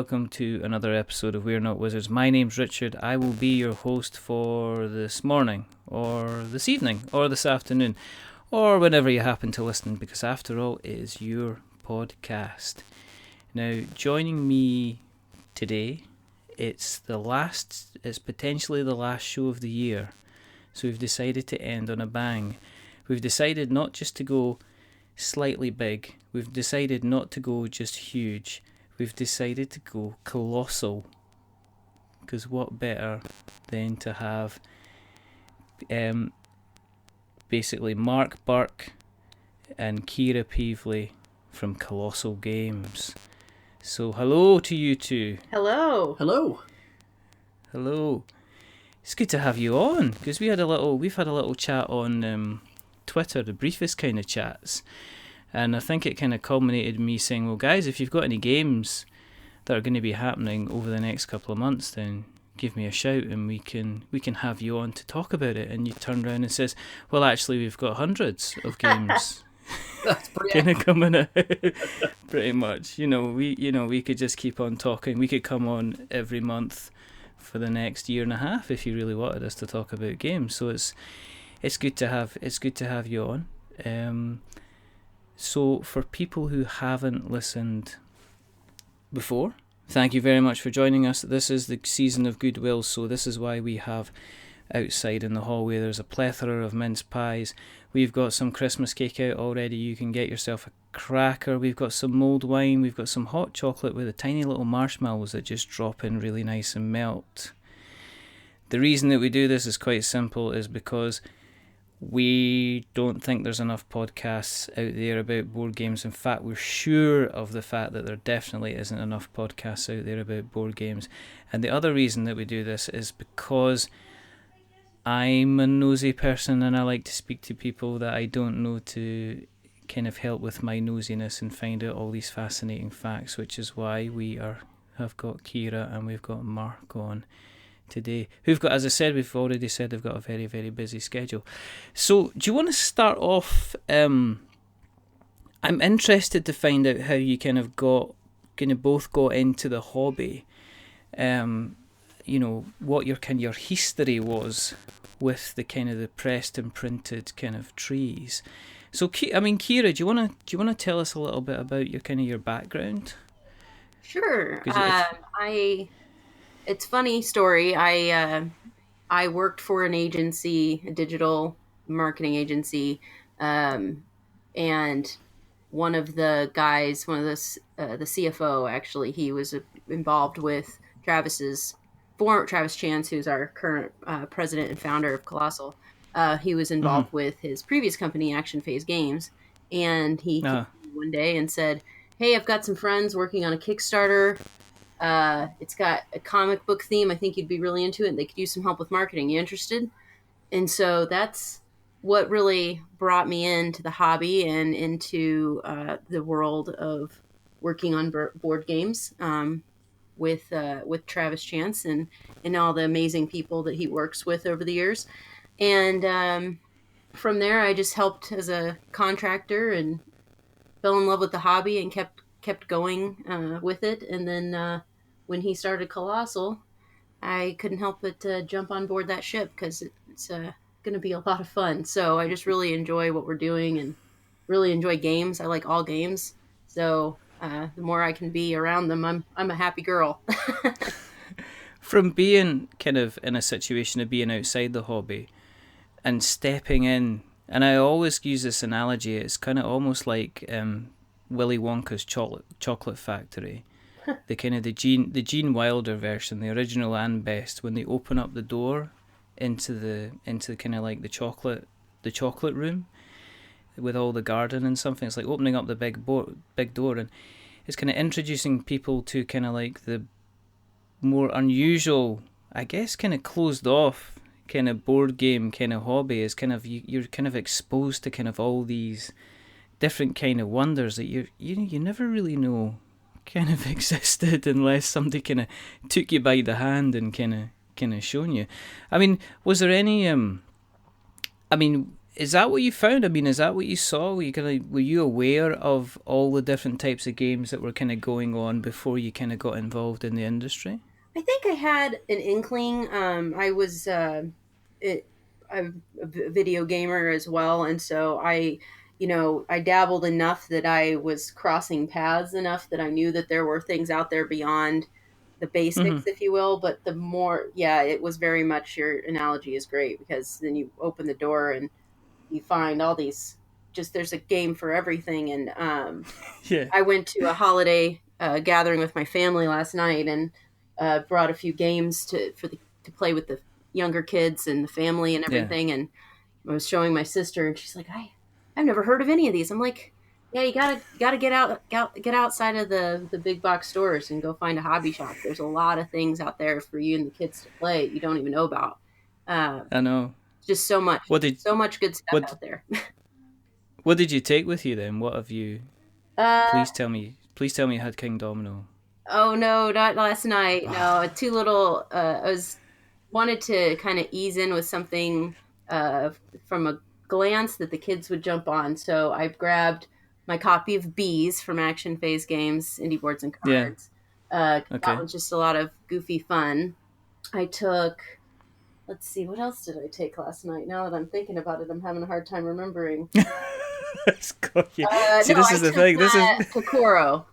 welcome to another episode of We're Not Wizards. My name's Richard. I will be your host for this morning, or this evening, or this afternoon, or whenever you happen to listen, because after all, it is your podcast. Now, joining me today, it's potentially the last show of the year, so we've decided to end on a bang. We've decided not just to go slightly big, we've decided not to go just huge, we've decided to go colossal, because what better than to have basically Mark Burke and Kira Peavley from Kolossal Games. So hello to you two. Hello. Hello. Hello. It's good to have you on, because we've had a little chat on Twitter, the briefest kind of chats, and I think it kind of culminated in me saying, well guys, if you've got any games that are going to be happening over the next couple of months, then give me a shout and we can have you on to talk about it. And you turned around and says, well actually we've got hundreds of games That's pretty kind of coming out. Pretty much, we could just keep on talking. We could come on every month for the next year and a half if you really wanted us to talk about games. So it's good to have you on. So for people who haven't listened before, thank you very much for joining us. This is the season of goodwill, so this is why we have outside in the hallway there's a plethora of mince pies. We've got some Christmas cake out already. You can get yourself a cracker. We've got some mulled wine. We've got some hot chocolate with the tiny little marshmallows that just drop in really nice and melt. The reason that we do this is quite simple, is because we don't think there's enough podcasts out there about board games. In fact, we're sure of the fact that there definitely isn't enough podcasts out there about board games. And the other reason that we do this is because I'm a nosy person and I like to speak to people that I don't know to kind of help with my nosiness and find out all these fascinating facts, which is why we have got Kira and we've got Mark on today, who've got, as I said, we've already said they've got a very, very busy schedule. So do you want to start off? I'm interested to find out how you both got into the hobby. What your history was with the pressed and printed kind of trees. So Kira, do you want to tell us a little bit about your background? Sure. It's a funny story. I worked for an agency, a digital marketing agency, and one of the guys, the CFO actually, he was involved with Travis Chance, who's our current president and founder of Kolossal. He was involved with his previous company, Action Phase Games, and he came one day and said, "Hey, I've got some friends working on a Kickstarter. It's got a comic book theme. I think you'd be really into it. And they could use some help with marketing. You interested?" And so that's what really brought me into the hobby and into the world of working on board games with Travis Chance and all the amazing people that he works with over the years. And from there, I just helped as a contractor and fell in love with the hobby and kept going with it. And then when he started Kolossal, I couldn't help but jump on board that ship because it's going to be a lot of fun. So I just really enjoy what we're doing and really enjoy games. I like all games. So the more I can be around them, I'm a happy girl. From being kind of in a situation of being outside the hobby and stepping in, and I always use this analogy, it's kind of almost like Willy Wonka's chocolate factory, the Gene Wilder version, the original and best, when they open up the door into kind of like the chocolate room with all the garden and something. It's like opening up the big door, and it's kind of introducing people to kind of like the more unusual, I guess, kind of closed off kind of board game kind of hobby. Is kind of you're kind of exposed to kind of all these different kind of wonders that you never really know kind of existed unless somebody kind of took you by the hand and kind of shown you. I mean, was there any is that what you found? I mean, is that what you saw? Were you aware of all the different types of games that were kind of going on before you kind of got involved in the industry? I think I had an inkling. It, I'm a video gamer as well, and so I dabbled enough that I was crossing paths enough that I knew that there were things out there beyond the basics, Mm-hmm. if you will. But the more, yeah, it was very much, your analogy is great, because then you open the door and you find all these, just, there's a game for everything. And Yeah. I went to a holiday gathering with my family last night, and brought a few games to play with the younger kids and the family and Yeah. everything. And I was showing my sister, and she's like, I've never heard of any of these. I'm like, yeah, you gotta get outside of the big box stores and go find a hobby shop. There's a lot of things out there for you and the kids to play you don't even know about. I know. Just What did so much good stuff what out there. what did you take with you then? What have you? uh, Please tell me. Please tell me you had King Domino. oh no, not last night. No, too little. I was wanted to kind of ease in with something uh, from a glance that the kids would jump on. So I grabbed my copy of Bees from Action Phase Games, Indie Boards and Yeah. Cards. That Okay. was just a lot of goofy fun. I took, let's see, what else did I take last night? Now that I'm thinking about it, I'm having a hard time remembering. It's got you. See, No, this I is the took thing. This is. Kokoro,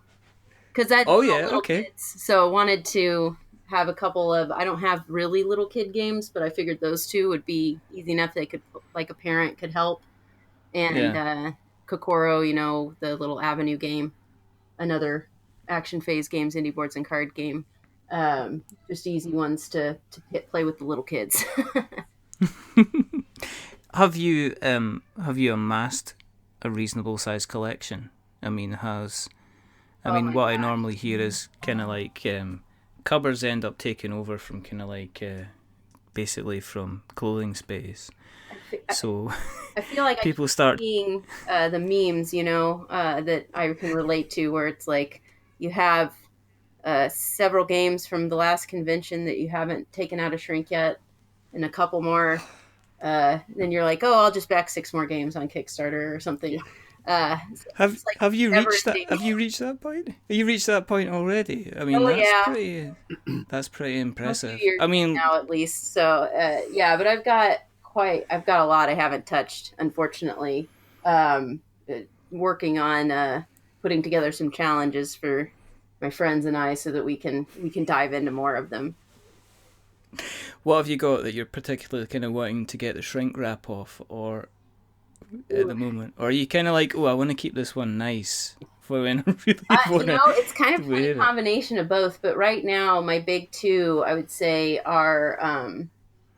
because that's Oh all yeah. little Okay. kids. So I wanted to have a couple of. I don't have really little kid games, but I figured those two would be easy enough. They could, like, a parent could help. And Yeah. Kokoro, the little Avenue game, another Action Phase Games, Indie Boards and Card game. Just easy ones to play with the little kids. Have you amassed a reasonable size collection? I mean, Oh my what I gosh. normally hear is kind of like cupboards end up taking over from kind of like basically from clothing space. So I feel like I people keep start. seeing the memes, that I can relate to, where it's like you have several games from the last convention that you haven't taken out of shrink yet, and a couple more. Then you're like, oh, I'll just back 6 more games on Kickstarter or something. Have It's like have you never reached that? ending. Have you reached that point? Have you reached that point already? I mean, Oh that's yeah, pretty. That's pretty I'm a few impressive. years I in mean, now at least. So yeah, but I've got a lot I haven't touched, unfortunately. Uh, Working on putting together some challenges for my friends and I, so that we can dive into more of them. what have you got that you're particularly kind of wanting to get the shrink wrap off, or at Ooh. the moment, or are you kind of like, oh, I want to keep this one nice for when I really want It's kind to of funny wear it. combination of both. But right now, my big two, I would say, are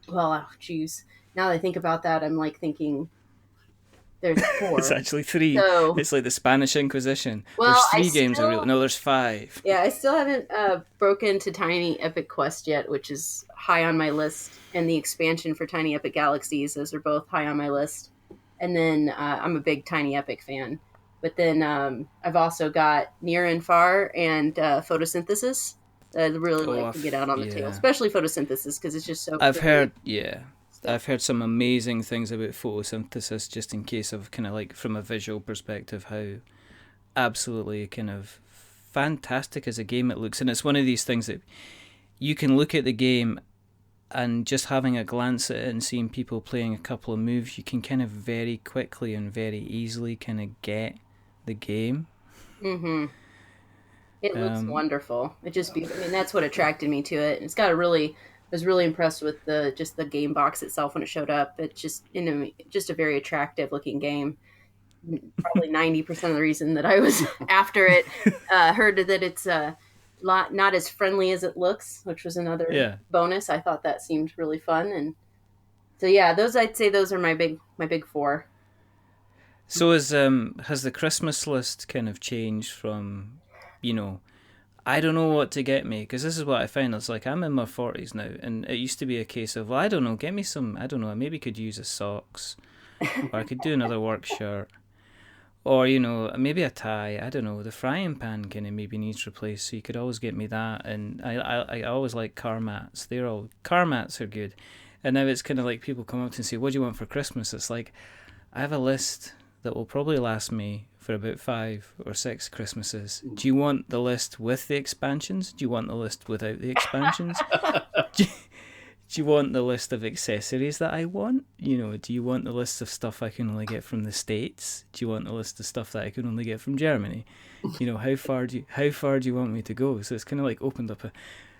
well, oh, geez. Now that I think about that, I'm like thinking there's It's four. actually three. So, It's like the Spanish Inquisition. well, There's three games I really. No, there's five. yeah, I still haven't broken to Tiny Epic Quest yet, which is high on my list, and the expansion for Tiny Epic Galaxies. Those are both high on my list. And then I'm a big Tiny Epic fan. But then I've also got Near and Far and Photosynthesis. I'd really Oh, like to get out on the tail, yeah. especially Photosynthesis, because it's just so I've pretty heard, yeah, stuff. I've heard some amazing things about photosynthesis, just in case of kind of like from a visual perspective, how absolutely kind of fantastic as a game it looks. And it's one of these things that you can look at the game and just having a glance at it and seeing people playing a couple of moves, you can kind of very quickly and very easily kind of get the game. Mm-hmm. It looks Um, wonderful. I mean, that's what attracted me to it. It's got a really, I was really impressed with the game box itself when it showed up. It's just, just a very attractive looking game. Probably 90% of the reason that I was after it. Heard that it's not as friendly as it looks, which was another yeah. bonus. I thought that seemed really fun. And so yeah, I'd say those are my big four. So has the Christmas list kind of changed from, you know, I don't know what to get me, because this is what I find. It's like I'm in my 40s now, and it used to be a case of, well, I don't know, get me some. I don't know, I maybe could use a socks, or I could do another work shirt, or maybe a tie. I don't know. The frying pan kind of maybe needs replaced, so you could always get me that. And I always like car mats. Car mats are good. And now it's kind of like people come up to and say, "What do you want for Christmas?" It's like, I have a list that will probably last me for about 5 or 6 Christmases. Do you want the list with the expansions? Do you want the list without the expansions? Do you want the list of accessories that I want? Do you want the list of stuff I can only get from the States? Do you want the list of stuff that I can only get from Germany? How far do you want me to go? So it's kind of like opened up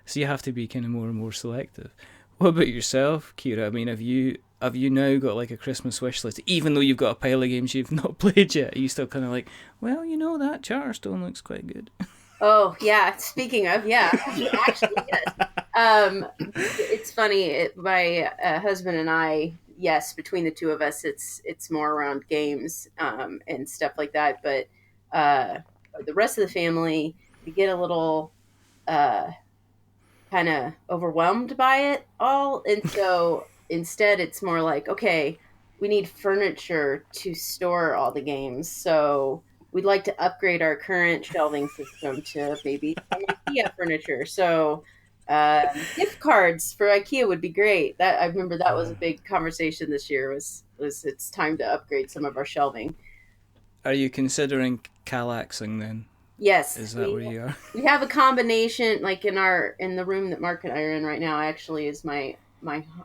so you have to be kind of more and more selective. What about yourself, Kira? I mean, have you now got like a Christmas wish list, even though you've got a pile of games you've not played yet? Are you still kind of like, well, that Charterstone looks quite good? Oh yeah. Speaking of, yeah, actually, yes. It's funny. My husband and I, yes, between the two of us, it's more around games and stuff like that. But the rest of the family, we get a little kind of overwhelmed by it all, and so instead, it's more like, okay, we need furniture to store all the games, so we'd like to upgrade our current shelving system to maybe some IKEA furniture. So gift cards for IKEA would be great. That I remember that was a big conversation this year. Was it's time to upgrade some of our shelving. Are you considering Kallaxing then? Yes, Is that where you are? We have a combination, like in the room that Mark and I are in right now. Actually, is my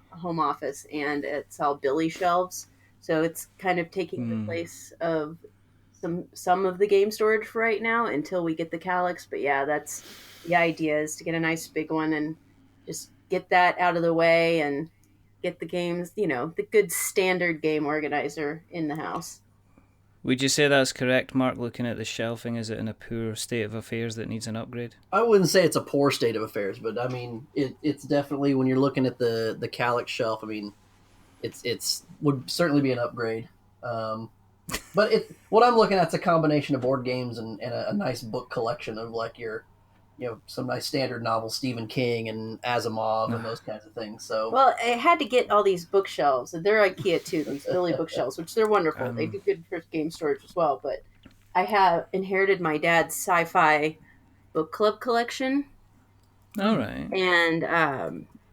home office, and it's all Billy shelves. So it's kind of taking the place of some of the game storage for right now until we get the Kallax. But yeah, that's the idea, is to get a nice big one and just get that out of the way and get the games, the good standard game organizer in the house. Would you say that's correct, Mark, looking at the shelving? Is it in a poor state of affairs that needs an upgrade? I wouldn't say it's a poor state of affairs, but I mean, it's definitely, when you're looking at the Kallax shelf, I mean, it's would certainly be an upgrade. But what I'm looking at is a combination of board games and a nice book collection of like some nice standard novels, Stephen King and Asimov and those kinds of things. So, well, I had to get all these bookshelves, and they're IKEA too. These Billy bookshelves, which they're wonderful. They do good for game storage as well. But I have inherited my dad's sci-fi book club collection. All right. And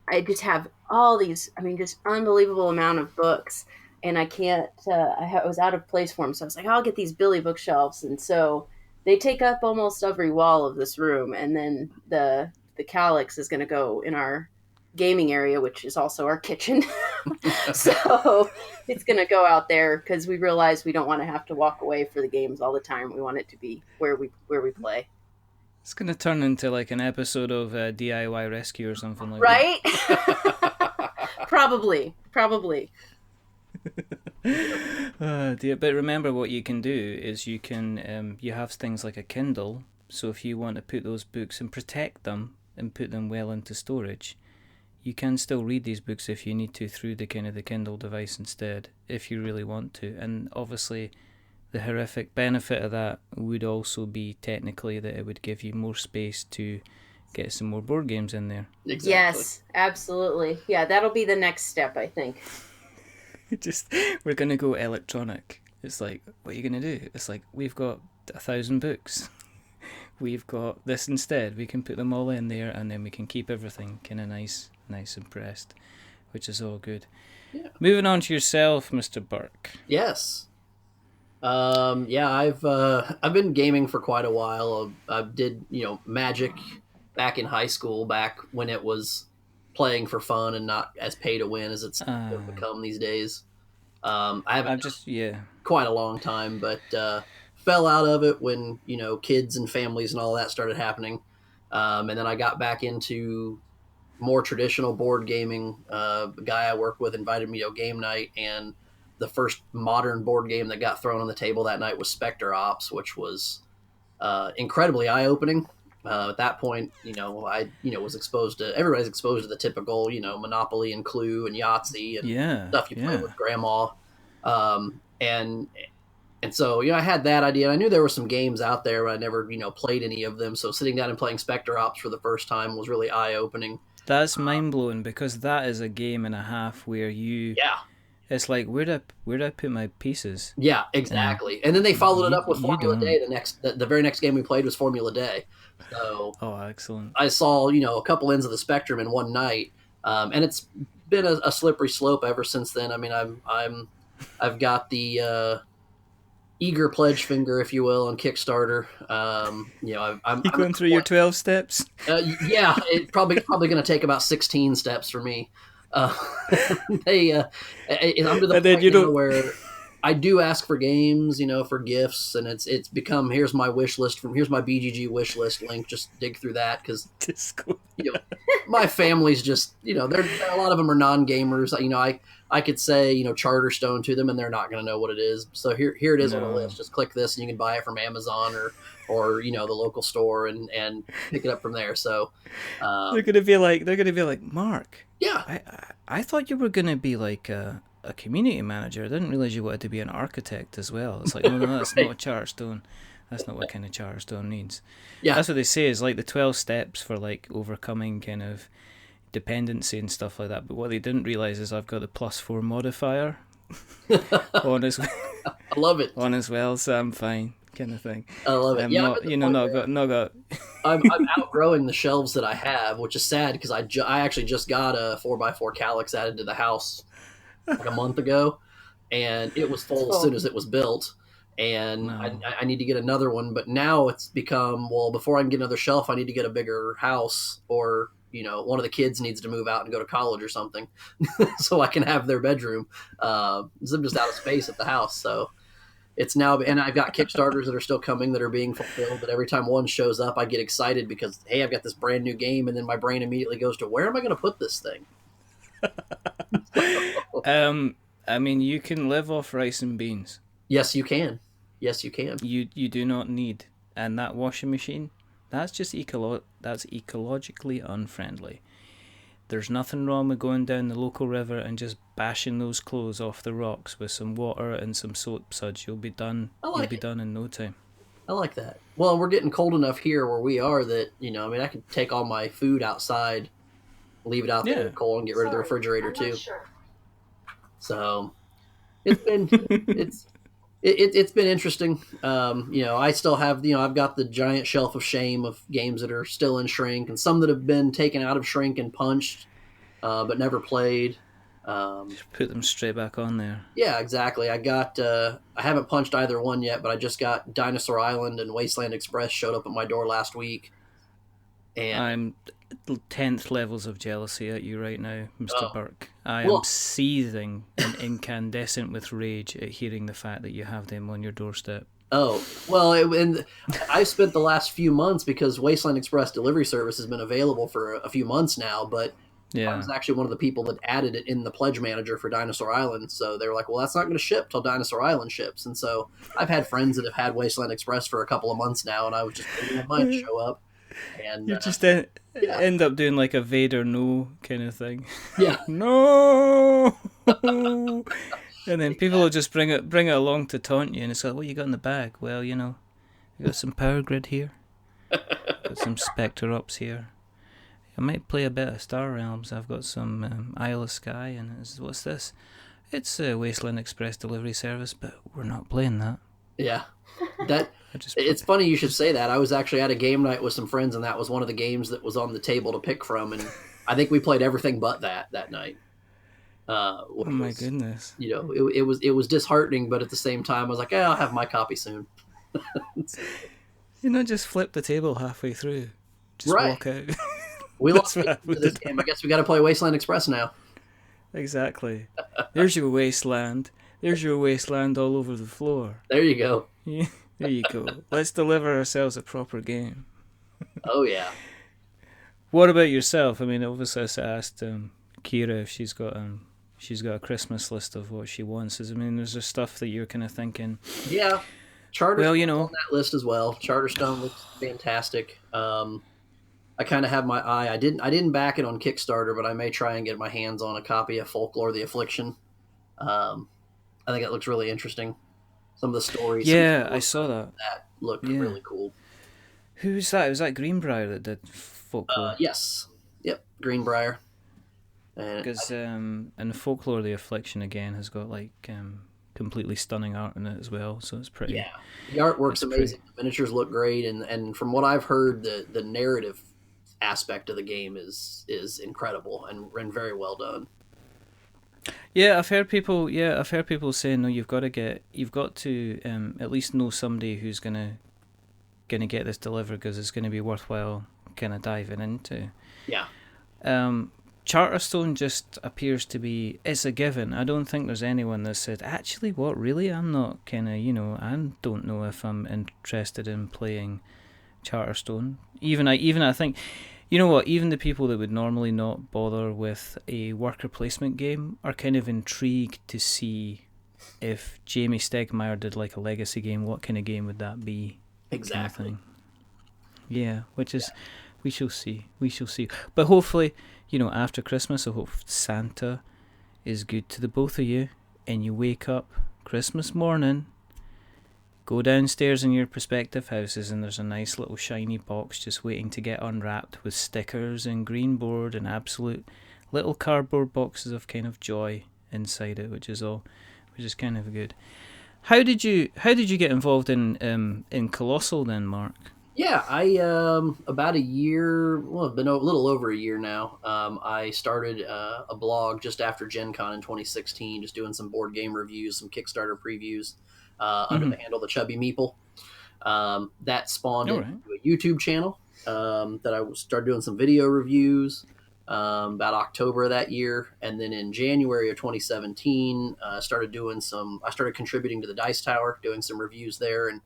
I just have all these. I mean, just unbelievable amount of books, and I can't. I was out of place for them, so I was like, I'll get these Billy bookshelves, and so they take up almost every wall of this room, and then the Kallax is going to go in our gaming area, which is also our kitchen. So it's going to go out there because we realize we don't want to have to walk away for the games all the time. We want it to be where we play. It's going to turn into like an episode of DIY Rescue or something like that. Right? Probably. But remember, what you can do is you have things like a Kindle. So if you want to put those books and protect them and put them well into storage, you can still read these books if you need to through the Kindle device instead, if you really want to. And obviously, the horrific benefit of that would also be technically that it would give you more space to get some more board games in there. Exactly. Yes, absolutely. Yeah, that'll be the next step, I think. We're going to go electronic. It's like, what are you going to do? It's like, we've got 1,000 books. We've got this instead. We can put them all in there, and then we can keep everything kind of nice and pressed, which is all good. Yeah. Moving on to yourself, Mr. Burke. Yes. I've been gaming for quite a while. I did, Magic back in high school, back when it was playing for fun and not as pay to win as it's become these days. I haven't quite a long time, but fell out of it when kids and families and all that started happening, and then I got back into more traditional board gaming. The guy I work with invited me to a game night, and the first modern board game that got thrown on the table that night was Spectre Ops, which was incredibly eye-opening. At that point, I was exposed to, everybody's exposed to the typical, Monopoly and Clue and Yahtzee and stuff you play with Grandma. And so, I had that idea. And I knew there were some games out there, but I never, played any of them. So sitting down and playing Spectre Ops for the first time was really eye-opening. That's mind-blowing, because that is a game and a half where you... Yeah. It's like, where do I put my pieces? Yeah, exactly. And then they followed it up with Formula Day. The very next game we played was Formula Day. So excellent. I saw, a couple ends of the spectrum in one night, and it's been a slippery slope ever since then. I mean, I'm I've got the eager pledge finger, if you will, on Kickstarter. You going through your 12 steps? Yeah, it probably going to take about 16 steps for me. Uh, I'm to the point now where I do ask for games, for gifts, and it's become here's my wish list here's my BGG wish list link. Just dig through that because my family's just they're a lot of them are non-gamers. I could say Charterstone to them, and they're not going to know what it is. So here it is on the list. Just click this, and you can buy it from Amazon or the local store and pick it up from there. So they're gonna be like, Mark. Yeah, I thought you were gonna be like a community manager. I didn't realize you wanted to be an architect as well. It's like, no, that's not a Charterstone. That's not what kind of Charterstone needs. Yeah, that's what they say is like the 12 steps for like overcoming kind of dependency and stuff like that. But what they didn't realize is I've got the +4 modifier on as well. I love it on as well, so I'm fine, kind of thing. I love it. Not got. I'm outgrowing the shelves that I have, which is sad because I actually just got a 4x4 Calyx added to the house like a month ago, and it was full as soon as it was built. And I need to get another one, but now it's become, well, before I can get another shelf, I need to get a bigger house, or one of the kids needs to move out and go to college or something, so I can have their bedroom. I'm just out of space at the house, so it's now. And I've got Kickstarters that are still coming that are being fulfilled. But every time one shows up, I get excited because hey, I've got this brand new game, and then my brain immediately goes to where am I going to put this thing? I mean, you can live off rice and beans. Yes, you can. Yes, you can. You do not need, and that washing machine, that's just that's ecologically unfriendly. There's nothing wrong with going down the local river and just bashing those clothes off the rocks with some water and some soap suds. You'll be done. You'll be done in no time. I like that. Well, we're getting cold enough here where we are that I can take all my food outside, leave it out there in the cold, and get rid of the refrigerator too. Sure. So it's been it's been interesting. I still have I've got the giant shelf of shame of games that are still in shrink, and some that have been taken out of shrink and punched, but never played. Just put them straight back on there. Yeah, exactly. I haven't punched either one yet, but I just got Dinosaur Island and Wasteland Express showed up at my door last week. And I'm 10th levels of jealousy at you right now, Mr. Burke. I am seething and incandescent with rage at hearing the fact that you have them on your doorstep. Oh, well, and I've spent the last few months because Wasteland Express delivery service has been available for a few months now, but I was actually one of the people that added it in the pledge manager for Dinosaur Island. So they were like, well, that's not going to ship till Dinosaur Island ships. And so I've had friends that have had Wasteland Express for a couple of months now, and I was just waiting on mine to show up. And you just end up doing like a Vader no kind of thing. Yeah. No. And then people will just bring it along to taunt you, and it's like, what you got in the bag? Well, I got some Power Grid here, got some Spectre Ups here. I might play a bit of Star Realms. I've got some Isle of Skye, and what's this? It's a Wasteland Express delivery service, but we're not playing that. Yeah, it's funny you should say that. I was actually at a game night with some friends, and that was one of the games that was on the table to pick from, and I think we played everything but that night. Oh my goodness! It was disheartening, but at the same time, I was like, I'll have my copy soon. Just flip the table halfway through, just walk out. We lost this game. I guess we got to play Wasteland Express now. Exactly. There's your wasteland. There's your wasteland all over the floor. There you go. Yeah, there you go. Let's deliver ourselves a proper game. Oh, yeah. What about yourself? I mean, obviously I asked Kira if she's got a Christmas list of what she wants. I mean, is there stuff that you're kind of thinking? Yeah. Charterstone on that list as well. Charterstone looks fantastic. I kind of have my eye. I didn't back it on Kickstarter, but I may try and get my hands on a copy of Folklore: The Affliction. I think it looks really interesting. Some of the stories. Yeah, I saw that. That looked really cool. Who's that? Was that Greenbrier that did Folklore? Yes. Yep, Greenbrier. Because and Folklore: The Affliction again has got like completely stunning art in it as well, so it's pretty. Yeah, the artwork's amazing. The miniatures look great, and from what I've heard, the narrative aspect of the game is incredible and very well done. Yeah, I've heard people. Yeah, I've heard people saying no. You've got to at least know somebody who's gonna get this delivered because it's gonna be worthwhile kind of diving into. Yeah. Um, Charterstone just appears to be, it's a given. I don't think there's anyone that said, actually, what, really? I'm not kind of, I don't know if I'm interested in playing Charterstone. Even I think, you know what, even the people that would normally not bother with a worker placement game are kind of intrigued to see if Jamie Stegmaier did like a legacy game, what kind of game would that be? Exactly. Kind of thing. Yeah, which is, we shall see. We shall see. But hopefully, after Christmas, I hope Santa is good to the both of you, and you wake up Christmas morning, go downstairs in your prospective houses, and there's a nice little shiny box just waiting to get unwrapped with stickers and green board and absolute little cardboard boxes of kind of joy inside it, which is kind of good. How did you get involved in Kolossal then, Mark? Yeah, I about a year, well, it's been a little over a year now. I started a blog just after Gen Con in 2016, just doing some board game reviews, some Kickstarter previews under the handle The Chubby Meeple. That spawned into a YouTube channel that I started doing some video reviews about October of that year. And then in January of 2017, I started contributing to the Dice Tower, doing some reviews there and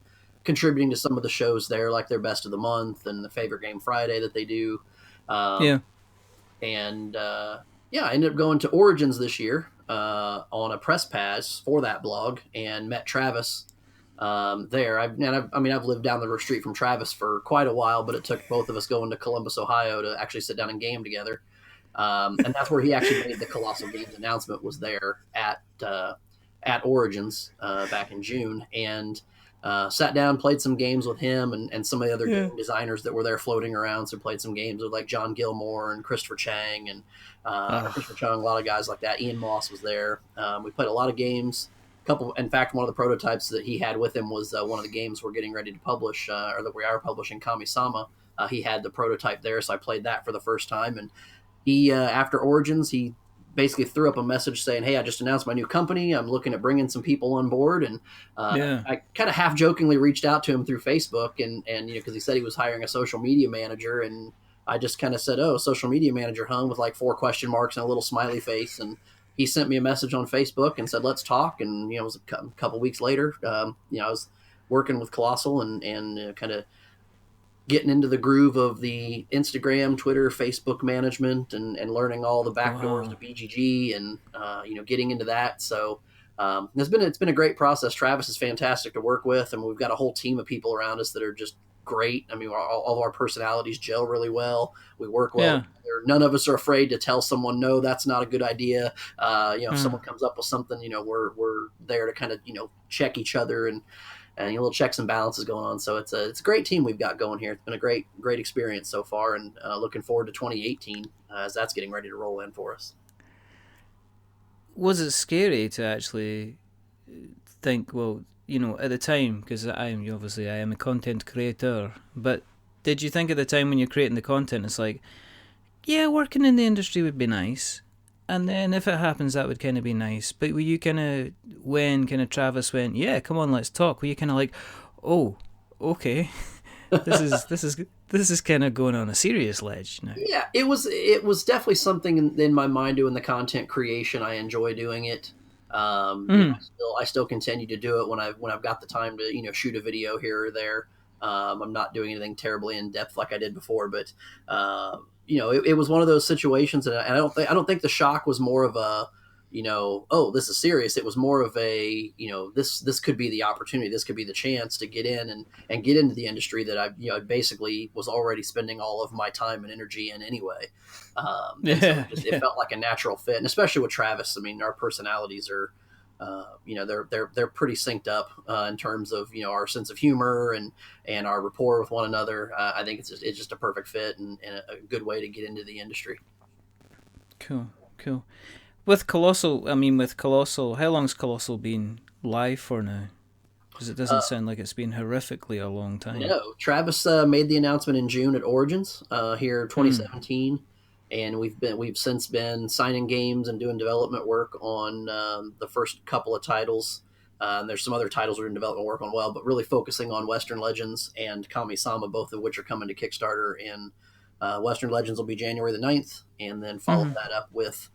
contributing to some of the shows there, like their Best of the Month and the Favorite Game Friday that they do. And I ended up going to Origins this year on a press pass for that blog and met Travis there. I've lived down the street from Travis for quite a while, but it took both of us going to Columbus, Ohio to actually sit down and game together. And that's where he actually made the Kolossal Games announcement, was there at Origins back in June. And sat down, played some games with him and some of the other game designers that were there floating around. So played some games with like John Gilmore and Christopher Chang and Christopher Chung, a lot of guys like that. Ian Moss was there. We played a lot of games. In fact, one of the prototypes that he had with him was one of the games we're getting ready to publish, or that we are publishing, Kami-sama. He had the prototype there, so I played that for the first time. And he, after Origins, he basically threw up a message saying, "Hey, I just announced my new company. I'm looking at bringing some people on board." And I kind of half jokingly reached out to him through Facebook, and because he said he was hiring a social media manager, and I just kind of said, "Oh, social media manager," hung with like 4 question marks and a little smiley face. And he sent me a message on Facebook and said, "Let's talk." And it was a couple weeks later. I was working with Kolossal and kind of getting into the groove of the Instagram, Twitter, Facebook management, and learning all the backdoors to BGG, and getting into that. So it's been a great process. Travis is fantastic to work with, and we've got a whole team of people around us that are just great. I mean, all of our personalities gel really well. We work well together. None of us are afraid to tell someone, no, that's not a good idea. If someone comes up with something, we're there to kind of check each other and little checks and balances going on. So it's a great team we've got going here. It's been a great experience so far, and looking forward to 2018 as that's getting ready to roll in for us. Was it scary to actually think, well, at the time, because I am a content creator, but did you think at the time when you're creating the content, it's like, yeah, working in the industry would be nice, and then if it happens, that would kind of be nice. But were you when Travis went, yeah, come on, let's talk, were you kind of like, oh, okay, this is kind of going on a serious ledge now? Yeah, it was definitely something in my mind doing the content creation. I enjoy doing it. I still continue to do it when I've got the time to shoot a video here or there. I'm not doing anything terribly in depth like I did before, but it was one of those situations, and I don't think the shock was more of a oh, this is serious. It was more of a this could be the opportunity, this could be the chance to get in and get into the industry that I basically was already spending all of my time and energy in anyway. It felt like a natural fit, and especially with Travis. I mean, our personalities are they're pretty synced up in terms of our sense of humor and our rapport with one another. I think it's just a perfect fit and a good way to get into the industry. Cool. With Kolossal, how long's Kolossal been live for now? Because it doesn't sound like it's been horrifically a long time. No, Travis made the announcement in June at Origins here 2017. and we've since been signing games and doing development work on the first couple of titles. There's some other titles we're in development work on well, but really focusing on Western Legends and Kami-sama, both of which are coming to Kickstarter. And Western Legends will be January the 9th, and then follow that up with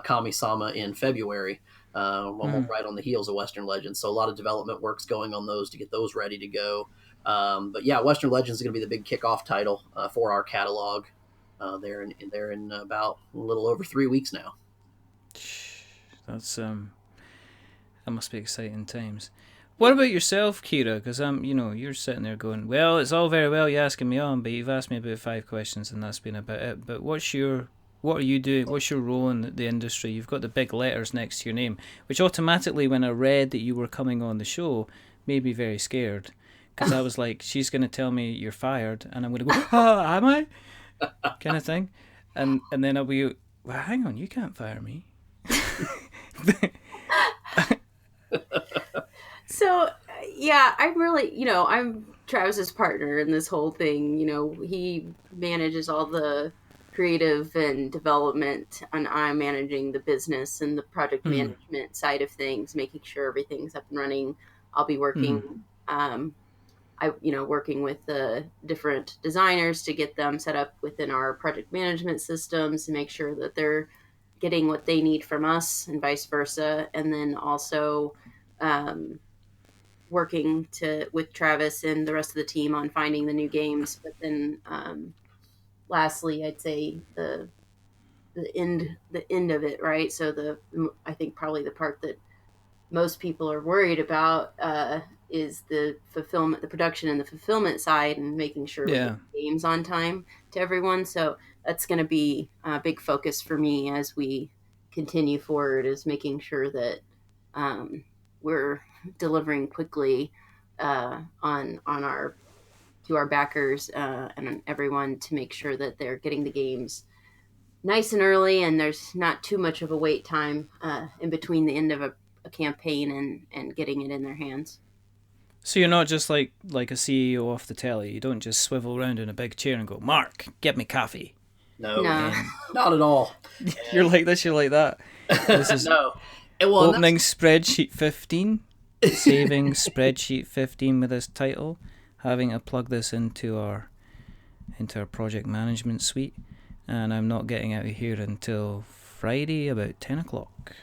Kami-sama in February, almost right on the heels of Western Legends. So a lot of development work's going on those to get those ready to go. But yeah, Western Legends is going to be the big kickoff title for our catalog. They're in about a little over 3 weeks now. That's that must be exciting times. What about yourself, Kira? Because you're sitting there going, well, it's all very well you asking me on, but you've asked me about 5 questions and that's been about it. But what are you doing? What's your role in the industry? You've got the big letters next to your name, which automatically, when I read that you were coming on the show, made me very scared. Because I was like, she's going to tell me you're fired, and I'm going to go, oh, am I? Kind of thing. And then I'll be, well, hang on, you can't fire me. So, yeah, I'm really, I'm Travis's partner in this whole thing. He manages all the creative and development, and I'm managing the business and the project management side of things, making sure everything's up and running. I'll be working, working with the different designers to get them set up within our project management systems to make sure that they're getting what they need from us and vice versa. And then also, working with Travis and the rest of the team on finding the new games. But then, lastly, I'd say the end of it, right? So I think probably the part that most people are worried about is the fulfillment, the production and the fulfillment side, and making sure we get games on time to everyone. So that's going to be a big focus for me as we continue forward, is making sure that we're delivering quickly on our to our backers and everyone, to make sure that they're getting the games nice and early, and there's not too much of a wait time in between the end of a campaign and getting it in their hands. So you're not just like a CEO off the telly. You don't just swivel around in a big chair and go, Mark, get me coffee. No. Not at all. You're like this, you're like that. This is opening spreadsheet 15, saving spreadsheet 15 with this title, having to plug this into our project management suite, and I'm not getting out of here until Friday about 10 o'clock.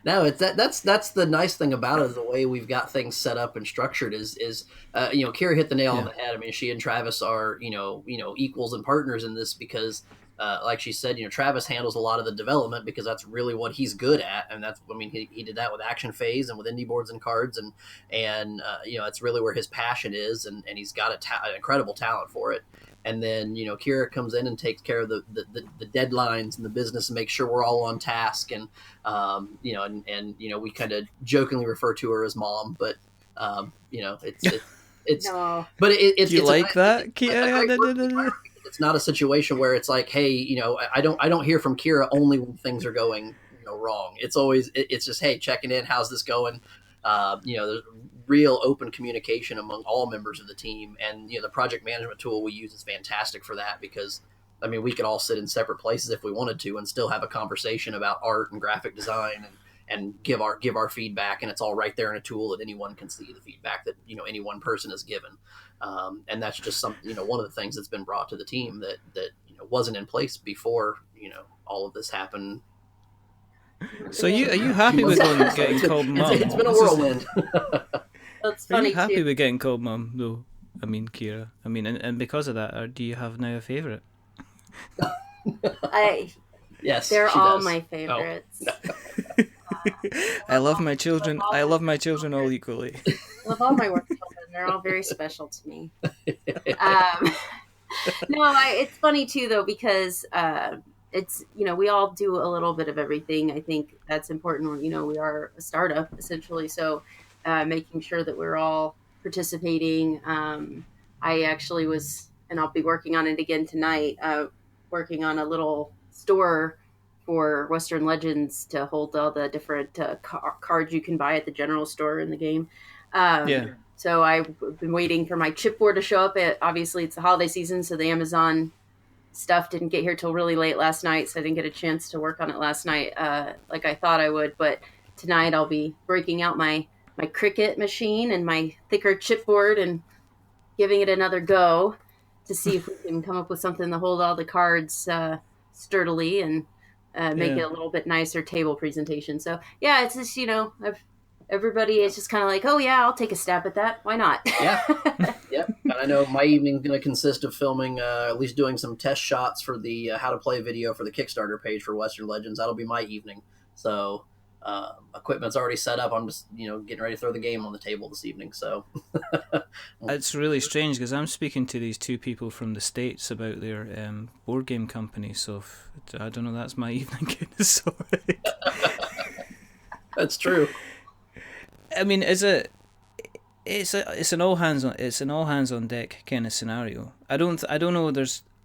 No, that's the nice thing about it. The way we've got things set up and structured is Kira hit the nail on the head. I mean, she and Travis are equals and partners in this, because like she said, Travis handles a lot of the development because that's really what he's good at, and he did that with Action Phase and with indie boards and cards, and it's really where his passion is, and he's got an incredible talent for it. And then, Kira comes in and takes care of the deadlines and the business and makes sure we're all on task. And, we kind of jokingly refer to her as mom, but, it's, no. But it's, you it's like that? It's not a situation where it's like, hey, I don't hear from Kira only when things are going, wrong. It's always, it's just, hey, checking in. How's this going? There's real open communication among all members of the team, and the project management tool we use is fantastic for that, because we could all sit in separate places if we wanted to and still have a conversation about art and graphic design and give our feedback, and it's all right there in a tool that anyone can see the feedback that any one person is given, and that's just one of the things that's been brought to the team that wasn't in place before all of this happened. So are you happy with getting called mum? It's been a whirlwind. That's funny. Are you happy with getting called mum, though? Kira. And because of that, do you have now a favourite? Yes, they're all my favorites. Oh. I love my children. I love my children all equally. I love all my work children. They're all very special to me. It's funny too, though, because it's, we all do a little bit of everything. I think that's important. We are a startup essentially. So making sure that we're all participating. I actually was, and I'll be working on it again tonight, working on a little store for Western Legends to hold all the different cards you can buy at the general store in the game. So I've been waiting for my chipboard to show up. Obviously, it's the holiday season, so the Amazon stuff didn't get here till really late last night, so I didn't get a chance to work on it last night like I thought I would. But tonight I'll be breaking out my Cricut machine and my thicker chipboard and giving it another go to see if we can come up with something to hold all the cards sturdily and make it a little bit nicer table presentation. So yeah, it's just, everybody is just kind of like, oh yeah, I'll take a stab at that. Why not? Yeah. Yep. And I know my evening's going to consist of filming, at least doing some test shots for the how to play video for the Kickstarter page for Western Legends. That'll be my evening. So equipment's already set up. I'm just, getting ready to throw the game on the table this evening. So it's really strange because I'm speaking to these two people from the States about their board game company. So I don't know, that's my evening kind of sorted. That's true. I mean, it's an all hands on deck kind of scenario. I don't know.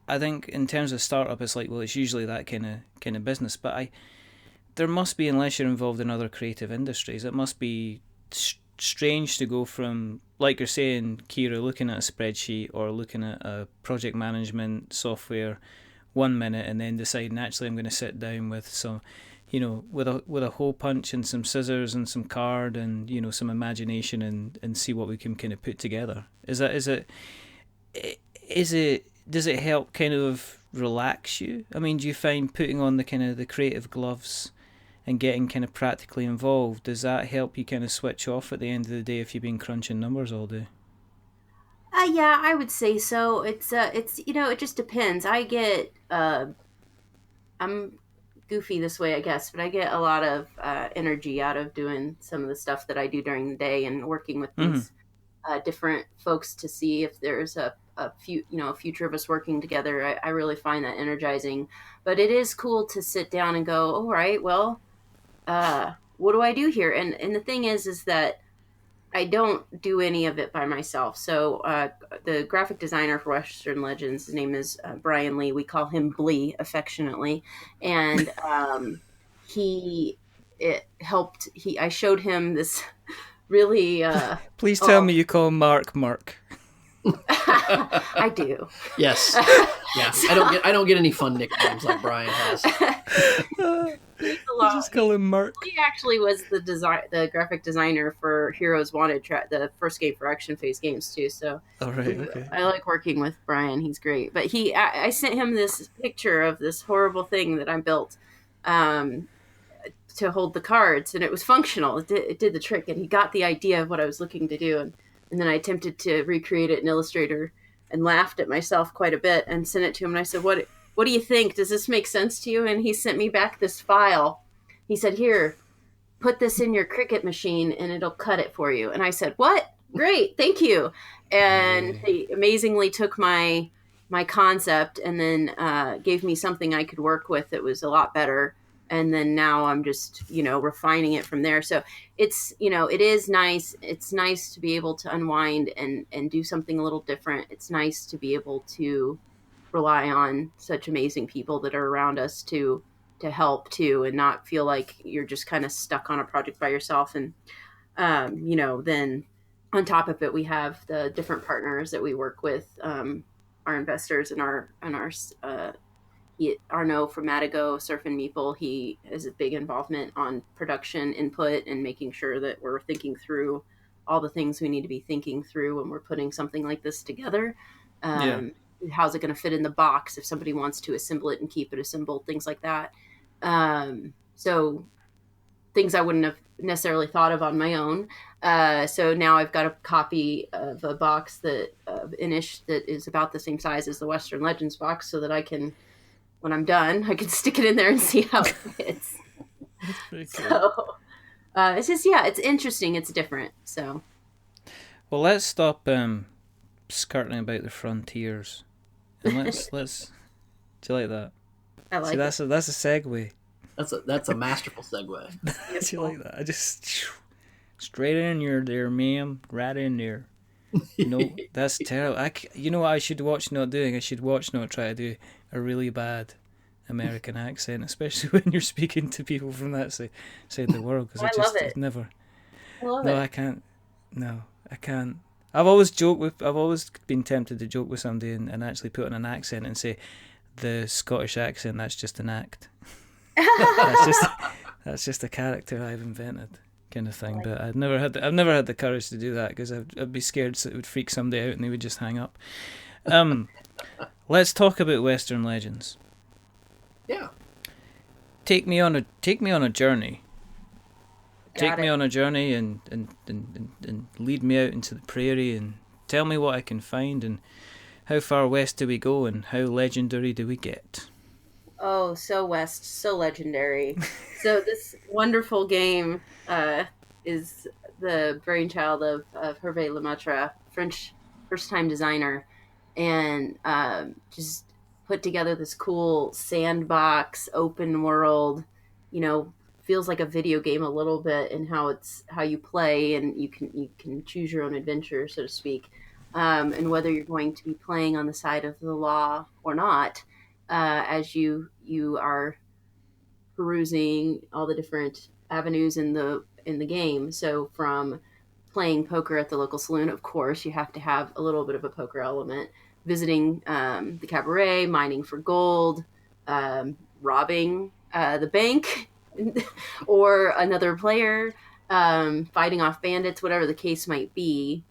I think in terms of startup, it's like, well, it's usually that kind of business. But there must be, unless you're involved in other creative industries, it must be strange to go from, like you're saying, Kira, looking at a spreadsheet or looking at a project management software 1 minute and then deciding, actually, I'm going to sit down with some, with a hole punch and some scissors and some card and, some imagination and see what we can kind of put together. Does it help kind of relax you? I mean, do you find putting on the kind of the creative gloves and getting kind of practically involved, does that help you kind of switch off at the end of the day if you've been crunching numbers all day? Yeah, I would say so. It's it just depends. I get I'm goofy this way, I guess, but I get a lot of energy out of doing some of the stuff that I do during the day and working with these different folks to see if there's a future of us working together. I really find that energizing. But it is cool to sit down and go, all right, well, what do I do here? And the thing is that I don't do any of it by myself. So the graphic designer for Western Legends, his name is Brian Lee. We call him Blee affectionately. And I showed him this really... Please tell me you call him Mark. I do. Yes. Yeah. I don't get any fun nicknames like Brian has. Just call him Mark. He actually was the graphic designer for Heroes Wanted, the first game for Action Phase Games too. So okay. I like working with Brian. He's great. But I sent him this picture of this horrible thing that I built to hold the cards, and it was functional. It did the trick, and he got the idea of what I was looking to do, and then I attempted to recreate it in Illustrator and laughed at myself quite a bit and sent it to him. And I said, what do you think? Does this make sense to you? And he sent me back this file. He said, here, put this in your Cricut machine and it'll cut it for you. And I said, what? Great. Thank you. And he amazingly took my concept and then gave me something I could work with that was a lot better. And then now I'm just, refining it from there. So it's, it is nice. It's nice to be able to unwind and do something a little different. It's nice to be able to rely on such amazing people that are around us to help too, and not feel like you're just kind of stuck on a project by yourself. And, then on top of it, we have the different partners that we work with, our investors and Arnaud from Matago, Surf and Meeple, he has a big involvement on production input and making sure that we're thinking through all the things we need to be thinking through when we're putting something like this together. How's it going to fit in the box if somebody wants to assemble it and keep it assembled, things like that. So things I wouldn't have necessarily thought of on my own. So now I've got a copy of a box that is about the same size as the Western Legends box, so that I can, when I'm done, I can stick it in there and see how it fits. That's pretty cool. So it's just, it's interesting. It's different. So, well, let's stop skirting about the frontiers, and let's. Do you like that? I like. See, that's a segue. That's a masterful segue. Do you like that? I just straight in there, ma'am, right in there. No, that's terrible. You know what I should watch not doing? I should watch not try to do a really bad American accent, especially when you're speaking to people from that side of the world. Because love it. Never. I love it. I can't. No, I can't. I've always been tempted to joke with somebody and actually put on an accent and say, the Scottish accent, that's just an act. That's just a character I've invented, kind of thing. But I've never had the courage to do that, because I'd be scared it would freak somebody out and they would just hang up. Let's talk about Western Legends. Yeah. Take me on a journey. Take me on a journey and lead me out into the prairie and tell me what I can find, and how far west do we go, and how legendary do we get? Oh, so west, so legendary. So this wonderful game is the brainchild of Hervé Lemaitre, French first-time designer, and just put together this cool sandbox, open world, feels like a video game a little bit in how you play, and you can choose your own adventure, so to speak. And whether you're going to be playing on the side of the law or not, as you are perusing all the different avenues in the game. So from playing poker at the local saloon, of course, you have to have a little bit of a poker element. Visiting the cabaret, mining for gold, robbing the bank or another player, fighting off bandits, whatever the case might be.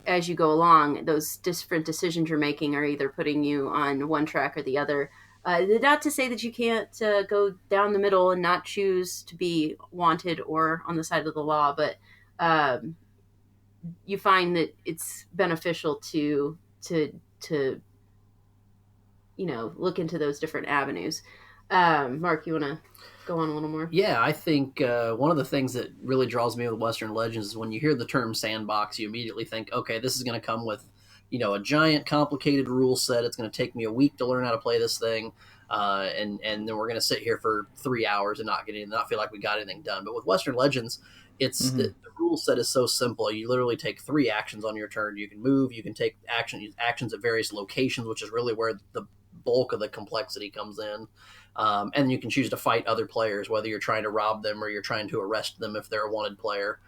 As you go along, those different decisions you're making are either putting you on one track or the other. Not to say that you can't go down the middle and not choose to be wanted or on the side of the law, but you find that it's beneficial to look into those different avenues. Mark, you want to go on a little more? Yeah, I think one of the things that really draws me with Western Legends is when you hear the term sandbox, you immediately think, okay, this is going to come with, a giant complicated rule set. It's going to take me a week to learn how to play this thing. And then we're going to sit here for 3 hours and not feel like we got anything done. But with Western Legends, it's the rule set is so simple. You literally take 3 actions on your turn. You can move, you can take actions at various locations, which is really where the bulk of the complexity comes in. And you can choose to fight other players, whether you're trying to rob them or you're trying to arrest them if they're a wanted player.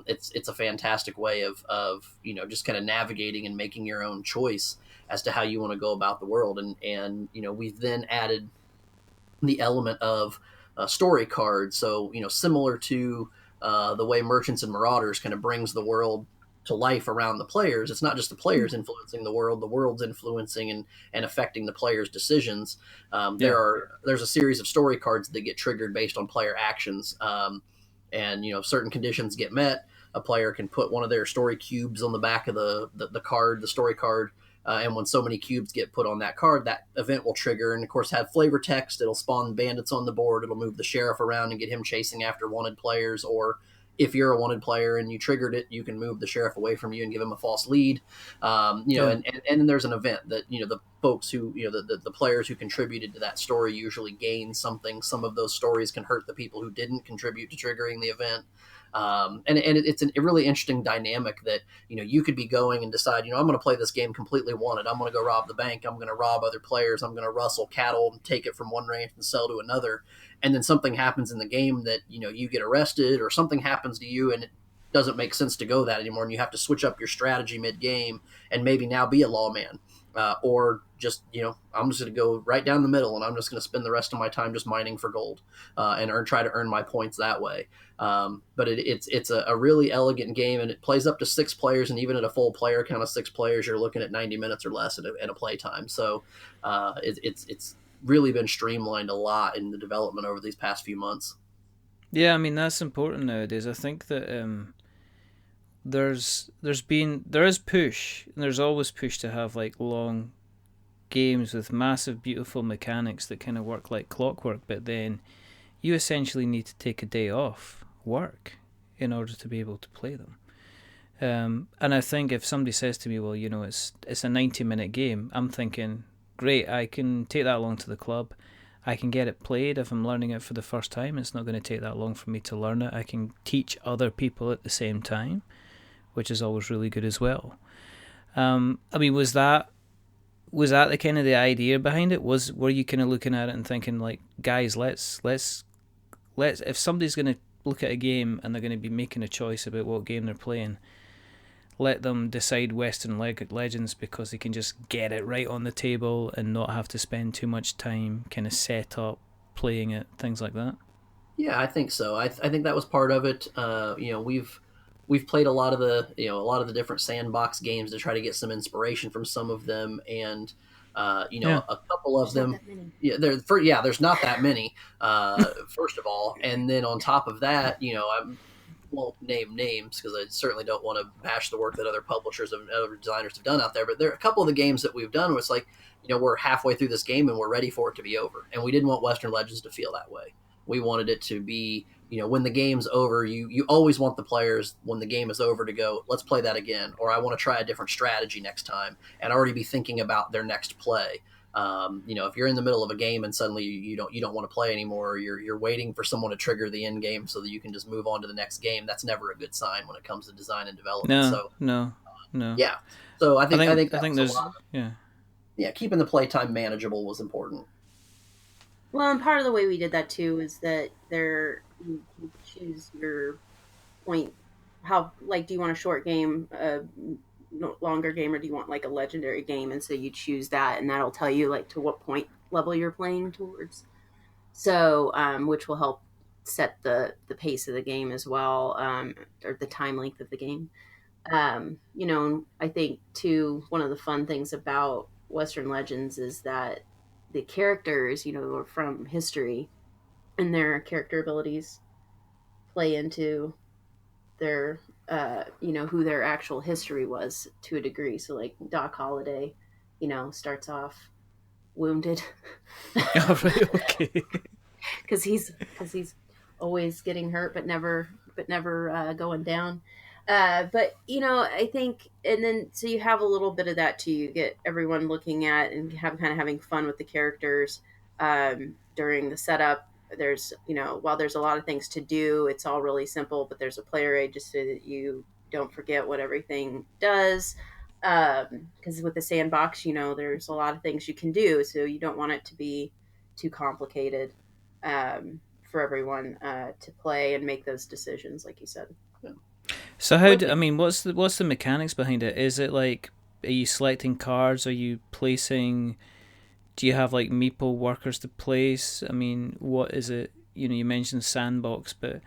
It's a fantastic way of just kind of navigating and making your own choice as to how you want to go about the world. And we've then added the element of story cards. So, similar to the way Merchants and Marauders kind of brings the world to life around the players. It's not just the players influencing the world's influencing and affecting the players' decisions. There's a series of story cards that get triggered based on player actions. And certain conditions get met, a player can put one of their story cubes on the back of the story card. And when so many cubes get put on that card, that event will trigger and, of course, have flavor text. It'll spawn bandits on the board. It'll move the sheriff around and get him chasing after wanted players. Or if you're a wanted player and you triggered it, you can move the sheriff away from you and give him a false lead. And then there's an event that, the folks who, the players who contributed to that story usually gain something. Some of those stories can hurt the people who didn't contribute to triggering the event. And it's a really interesting dynamic that, you could be going and decide, I'm going to play this game completely wanted. I'm going to go rob the bank. I'm going to rob other players. I'm going to rustle cattle and take it from one ranch and sell to another. And then something happens in the game that, you get arrested or something happens to you and it doesn't make sense to go that anymore. And you have to switch up your strategy mid-game and maybe now be a lawman. Or just, I'm just going to go right down the middle and I'm just going to spend the rest of my time just mining for gold and try to earn my points that way. But it's a really elegant game, and it plays up to 6 players, and even at a full player count of 6 players, you're looking at 90 minutes or less at a play time. So it's really been streamlined a lot in the development over these past few months. Yeah, I mean, that's important nowadays. I think that there is push, and there's always push to have like long games with massive, beautiful mechanics that kind of work like clockwork, but then you essentially need to take a day off work in order to be able to play them. And I think if somebody says to me, well, it's a 90-minute game, I'm thinking, great, I can take that long to the club. I can get it played if I'm learning it for the first time. It's not going to take that long for me to learn it. I can teach other people at the same time, which is always really good as well. I mean, was that the kind of the idea behind it? Were you kind of looking at it and thinking like, guys, let's if somebody's going to look at a game and they're going to be making a choice about what game they're playing, let them decide Western Legends because they can just get it right on the table and not have to spend too much time kind of set up, playing it, things like that? Yeah, I think so. I think that was part of it. We've played a lot of the different sandbox games to try to get some inspiration from some of them, and Yeah. a couple of There's them. not that many. There's not that many. First of all, and then on top of that, I won't name names because I certainly don't want to bash the work that other publishers and other designers have done out there. But there are a couple of the games that we've done where it's like, we're halfway through this game and we're ready for it to be over, and we didn't want Western Legends to feel that way. We wanted it to be, when the game's over, you always want the players, when the game is over, to go, let's play that again, or I want to try a different strategy next time, and already be thinking about their next play. If you're in the middle of a game and suddenly you don't want to play anymore, you're waiting for someone to trigger the end game so that you can just move on to the next game. That's never a good sign when it comes to design and development. No. Yeah. So I think there's keeping the playtime manageable was important. Well, and part of the way we did that too is that you choose your point. How, like, do you want a short game, a longer game, or do you want like a legendary game? And so you choose that, and that'll tell you like to what point level you're playing towards. So, which will help set the pace of the game as well, or the time length of the game. I think too, one of the fun things about Western Legends is that the characters, are from history, and their character abilities play into their, who their actual history was to a degree. So like Doc Holliday, starts off wounded. Oh, right, okay. Because he's always getting hurt, but never going down. But I think, and then so you have a little bit of that too. You get everyone looking at and having fun with the characters during the setup. There's while there's a lot of things to do, it's all really simple. But there's a player aid just so that you don't forget what everything does. Because with the sandbox, there's a lot of things you can do, so you don't want it to be too complicated for everyone to play and make those decisions, like you said. So what's the mechanics behind it? Is it like, are you selecting cards? Are you placing? Do you have like meeple workers to place? I mean, what is it? You mentioned sandbox, but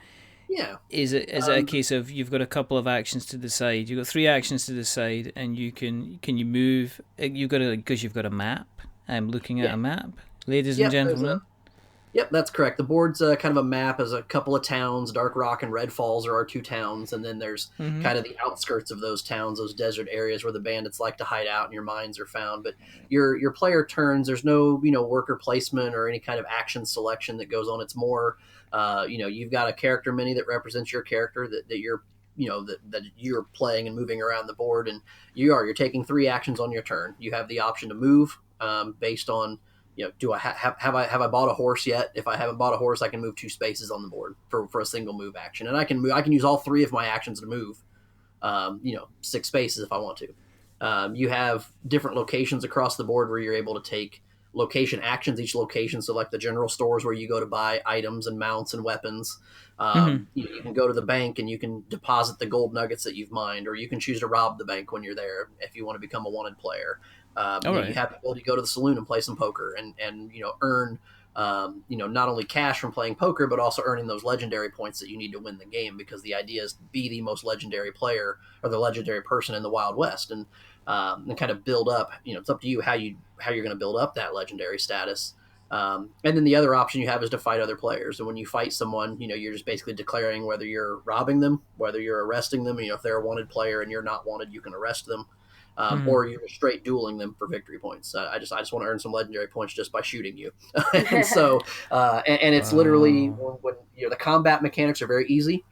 yeah, is it a case of you've got a couple of actions to decide? You've got 3 actions to decide, and can you move? Because you've got a map. I'm looking at a map, ladies and gentlemen. Yep, that's correct. The board's kind of a map as a couple of towns. Dark Rock and Red Falls are our 2 towns, and then there's kind of the outskirts of those towns, those desert areas where the bandits like to hide out and your mines are found. But your player turns, there's no worker placement or any kind of action selection that goes on. It's more, you've got a character mini that represents your character that you're that you're playing and moving around the board, and you're taking 3 actions on your turn. You have the option to move based on. Do I have I bought a horse yet? If I haven't bought a horse, I can move 2 spaces on the board for a single move action, and I can use all 3 of my actions to move, 6 spaces if I want to. You have different locations across the board where you're able to take location actions. Each location, so like the general stores where you go to buy items and mounts and weapons. You can go to the bank and you can deposit the gold nuggets that you've mined, or you can choose to rob the bank when you're there if you want to become a wanted player. You have the ability to go to the saloon and play some poker and earn not only cash from playing poker, but also earning those legendary points that you need to win the game, because the idea is to be the most legendary player or the legendary person in the Wild West, and kind of build up. It's up to you how you're going to build up that legendary status. And then the other option you have is to fight other players. And when you fight someone, you're just basically declaring whether you're robbing them, whether you're arresting them. If they're a wanted player and you're not wanted, you can arrest them. Or you're straight dueling them for victory points. I just want to earn some legendary points just by shooting you. And so, and it's literally when the combat mechanics are very easy.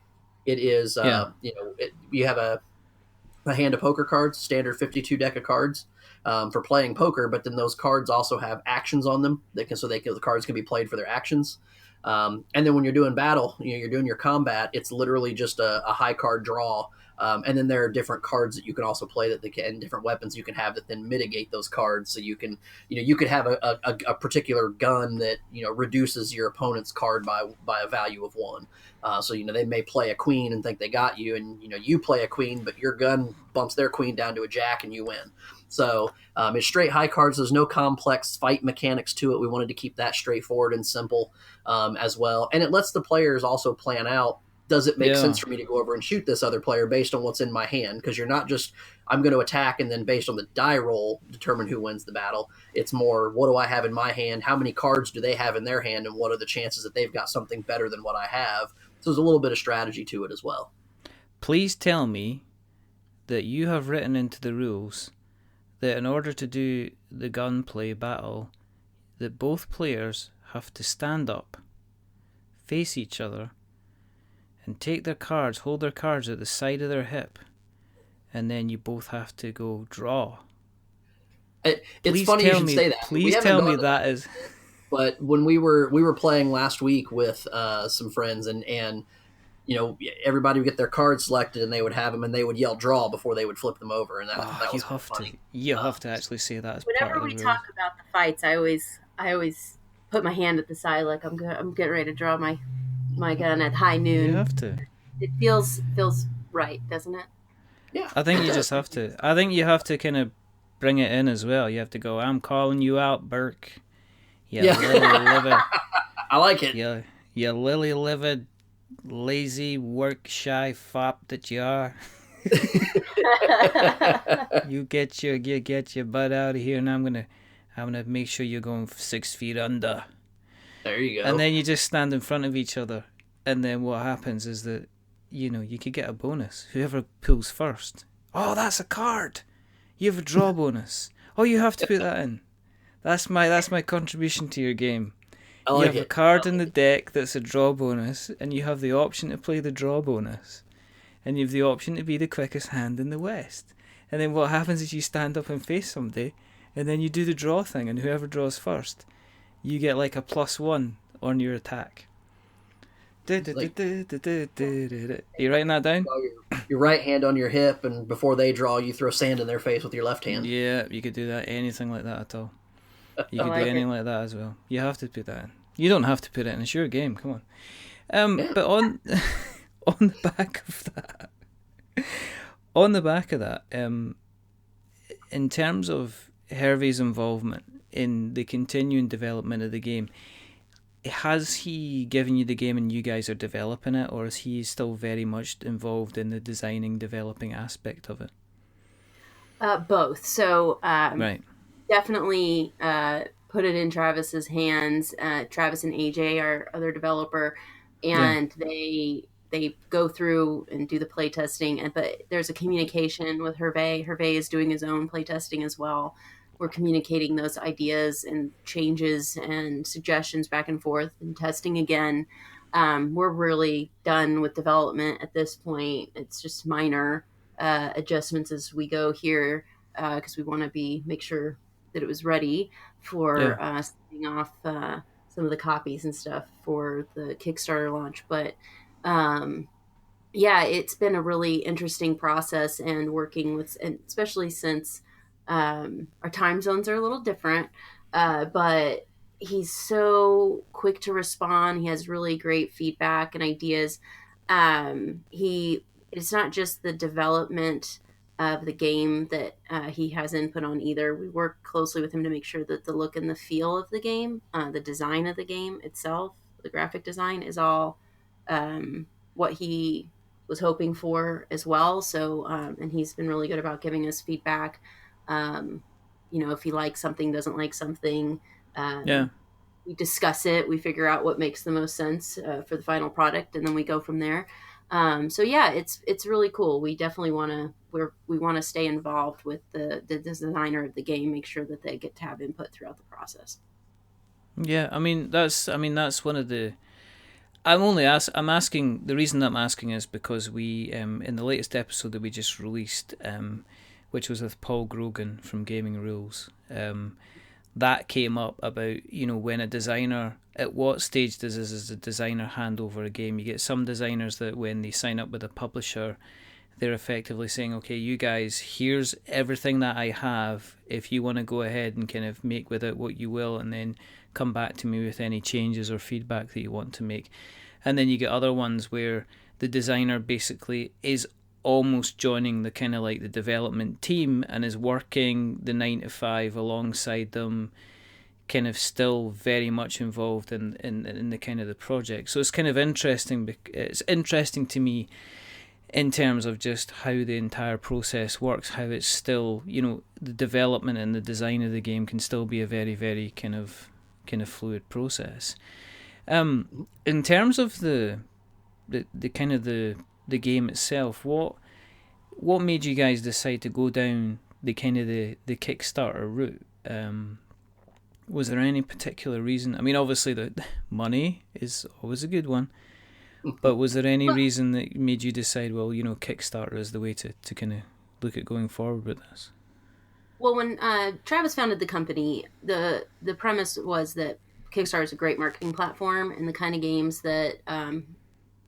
It is, you have a hand of poker cards, standard 52 deck of cards for playing poker, but then those cards also have actions on them. The cards can be played for their actions. And then when you're doing battle, you're doing your combat. It's literally just a high card draw And then there are different cards that you can also play and different weapons you can have that then mitigate those cards. So you can, you could have a particular gun that, reduces your opponent's card by a value of 1. So, they may play a queen and think they got you, and, you play a queen, but your gun bumps their queen down to a jack and you win. So it's straight high cards. There's no complex fight mechanics to it. We wanted to keep that straightforward and simple as well. And it lets the players also plan out, does it make sense for me to go over and shoot this other player based on what's in my hand? Because you're not just, I'm going to attack and then based on the die roll, determine who wins the battle. It's more, what do I have in my hand? How many cards do they have in their hand? And what are the chances that they've got something better than what I have? So there's a little bit of strategy to it as well. Please tell me that you have written into the rules that in order to do the gunplay battle, that both players have to stand up, face each other, and take their cards, hold their cards at the side of their hip, and then you both have to go draw. It's funny you should say that. Please tell me that is... But when we were playing last week with some friends, and everybody would get their cards selected, and they would have them, and they would yell "draw" before they would flip them over, and that was funny. You have to actually say that. Whenever we talk about the fights, I always put my hand at the side, like I'm getting ready to draw my gun at high noon. You have to. It feels right, doesn't it? Yeah. I think you just have to. I think you have to kind of bring it in as well. You have to go, "I'm calling you out, Burke. Yeah. Lily-livered." I like it. Yeah. You lily-livered, lazy, work-shy fop that you are. You get your butt out of here, and I'm gonna make sure you're going 6 feet under. There you go. And then you just stand in front of each other, and then what happens is that you could get a bonus. Whoever pulls first. Oh, that's a card. You have a draw bonus. Oh, you have to put that in. That's my contribution to your game. You have a card in the deck that's a draw bonus, and you have the option to play the draw bonus, and you have the option to be the quickest hand in the West. And then what happens is you stand up and face somebody, and then you do the draw thing, and whoever draws first, you get like a +1 on your attack. You writing that down? Your right hand on your hip, and before they draw, you throw sand in their face with your left hand. Yeah, you could do that. Anything like that at all. You could do anything like that as well. You have to put that in. You don't have to put it in. It's your game. Come on. But on the back of that, in terms of Hervey's involvement in the continuing development of the game, has he given you the game and you guys are developing it, or is he still very much involved in the designing, developing aspect of it? Both. So right. Definitely put it in Travis's hands. Travis and AJ, our other developer, and they go through and do the play testing. But there's a communication with Hervé. Hervé is doing his own play testing as well. We're communicating those ideas and changes and suggestions back and forth and testing again. We're really done with development at this point. It's just minor adjustments as we go here because we want to make sure that it was ready for sending off some of the copies and stuff for the Kickstarter launch. But it's been a really interesting process, and working with, and especially since our time zones are a little different, but he's so quick to respond. He has really great feedback and ideas. It's not just the development of the game that he has input on either. We work closely with him to make sure that the look and the feel of the game, the design of the game itself, the graphic design is all what he was hoping for as well. So, and he's been really good about giving us feedback. If he likes something, doesn't like something, we discuss it. We figure out what makes the most sense for the final product, and then we go from there. It's really cool. We definitely want to stay involved with the designer of the game, make sure that they get to have input throughout the process. Yeah, that's one of the. I'm asking. The reason I'm asking is because we in the latest episode that we just released, which was with Paul Grogan from Gaming Rules, that came up about when a designer, at what stage does a designer hand over a game. You get some designers that when they sign up with a publisher, they're effectively saying, okay, you guys, here's everything that I have. If you want to go ahead and kind of make with it what you will, and then come back to me with any changes or feedback that you want to make. And then you get other ones where the designer basically is almost joining the kind of like the development team and is working the 9 to 5 alongside them, kind of still very much involved in the kind of the project. So it's kind of interesting. It's interesting to me in terms of just how the entire process works, how it's still, the development and the design of the game can still be a very, very kind of fluid process. In terms of the kind of the game itself, what made you guys decide to go down the kind of the Kickstarter route? Was there any particular reason? I mean, obviously the money is always a good one, but was there any reason that made you decide, well, Kickstarter is the way to kind of look at going forward with this? Well, when Travis founded the company, the premise was that Kickstarter is a great marketing platform, and the kind of games that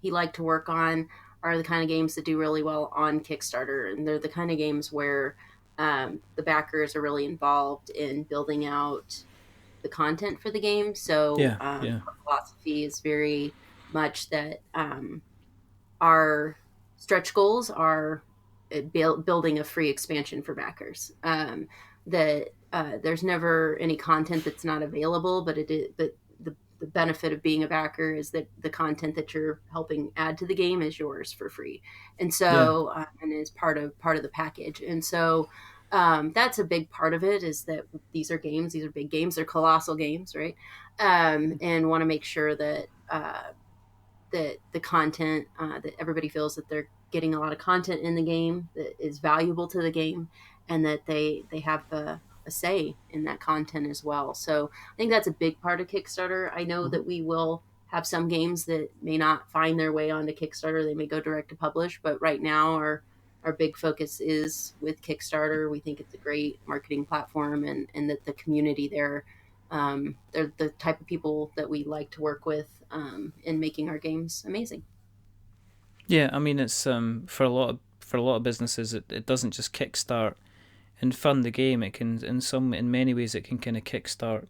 he liked to work on are the kind of games that do really well on Kickstarter, and they're the kind of games where the backers are really involved in building out the content for the game. So our philosophy is very much that our stretch goals are building a free expansion for backers. That there's never any content that's not available, but the benefit of being a backer is that the content that you're helping add to the game is yours for free, and so and is part of the package. And so that's a big part of it, is that these are big games, they're colossal games, right? And want to make sure that that the content, that everybody feels that they're getting a lot of content in the game that is valuable to the game, and that they have a say in that content as well. So I think that's a big part of Kickstarter. I know that we will have some games that may not find their way onto Kickstarter. They may go direct to publish, but right now our big focus is with Kickstarter. We think it's a great marketing platform, and that the community there, they're the type of people that we like to work with in making our games amazing. Yeah, I mean, it's for a lot of businesses, it doesn't just kickstart and fund the game. It can, in many ways, it can kind of kickstart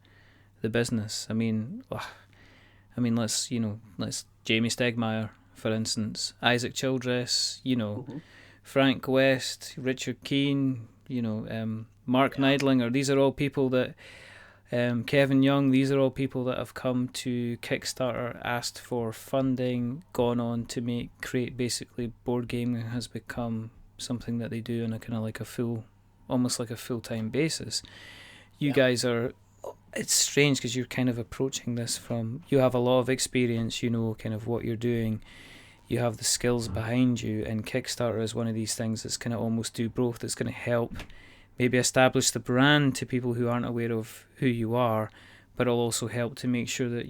the business. I mean, let's Jamie Stegmaier, for instance, Isaac Childress, Frank West, Richard Keane, Mark Neidlinger. These are all people that, Kevin Young, these are all people that have come to Kickstarter, asked for funding, gone on to create basically board gaming has become something that they do on a kind of like almost like a full-time basis. You guys are, it's strange because you're kind of approaching this from, you have a lot of experience, kind of what you're doing, you have the skills behind you, and Kickstarter is one of these things that's going to almost do both. It's going to help maybe establish the brand to people who aren't aware of who you are, but it'll also help to make sure that,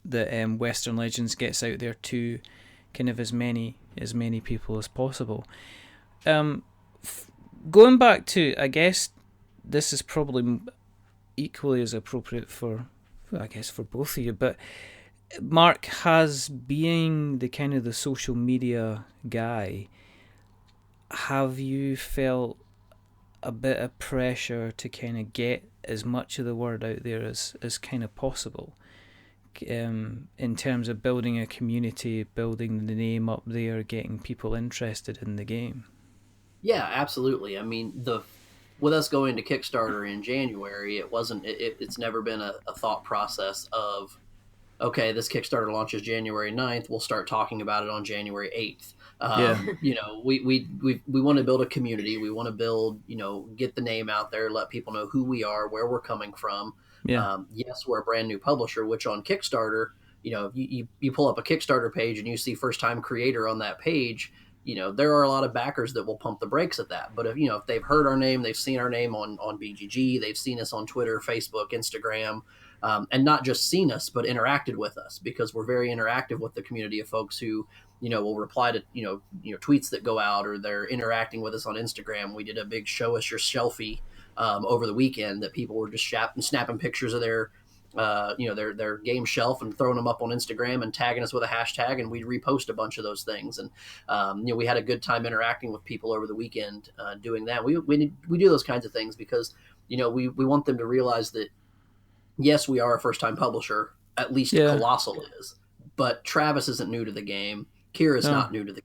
that Western Legends gets out there to kind of as many people as possible. Going back to, I guess this is probably equally as appropriate for both of you, but Mark, has being the kind of the social media guy, have you felt a bit of pressure to kind of get as much of the word out there as kind of possible, in terms of building a community, building the name up there, getting people interested in the game? Yeah, absolutely. I mean, with us going to Kickstarter in January, it's never been a thought process of, okay, this Kickstarter launches January 9th, we'll start talking about it on January 8th. We want to build a community. We want to build, get the name out there, let people know who we are, where we're coming from. Yes, we're a brand new publisher, which on Kickstarter, you pull up a Kickstarter page and you see first time creator on that page, there are a lot of backers that will pump the brakes at that. But if they've heard our name, they've seen our name on BGG, they've seen us on Twitter, Facebook, Instagram, and not just seen us, but interacted with us, because we're very interactive with the community of folks who, will reply to, tweets that go out, or they're interacting with us on Instagram. We did a big show us your shelfie over the weekend that people were just snapping pictures of their their game shelf and throwing them up on Instagram and tagging us with a hashtag, and we'd repost a bunch of those things. And we had a good time interacting with people over the weekend doing that. We do those kinds of things because we want them to realize that yes, we are a first time publisher. At least Kolossal is, but Travis isn't new to the game. Kira's not new to the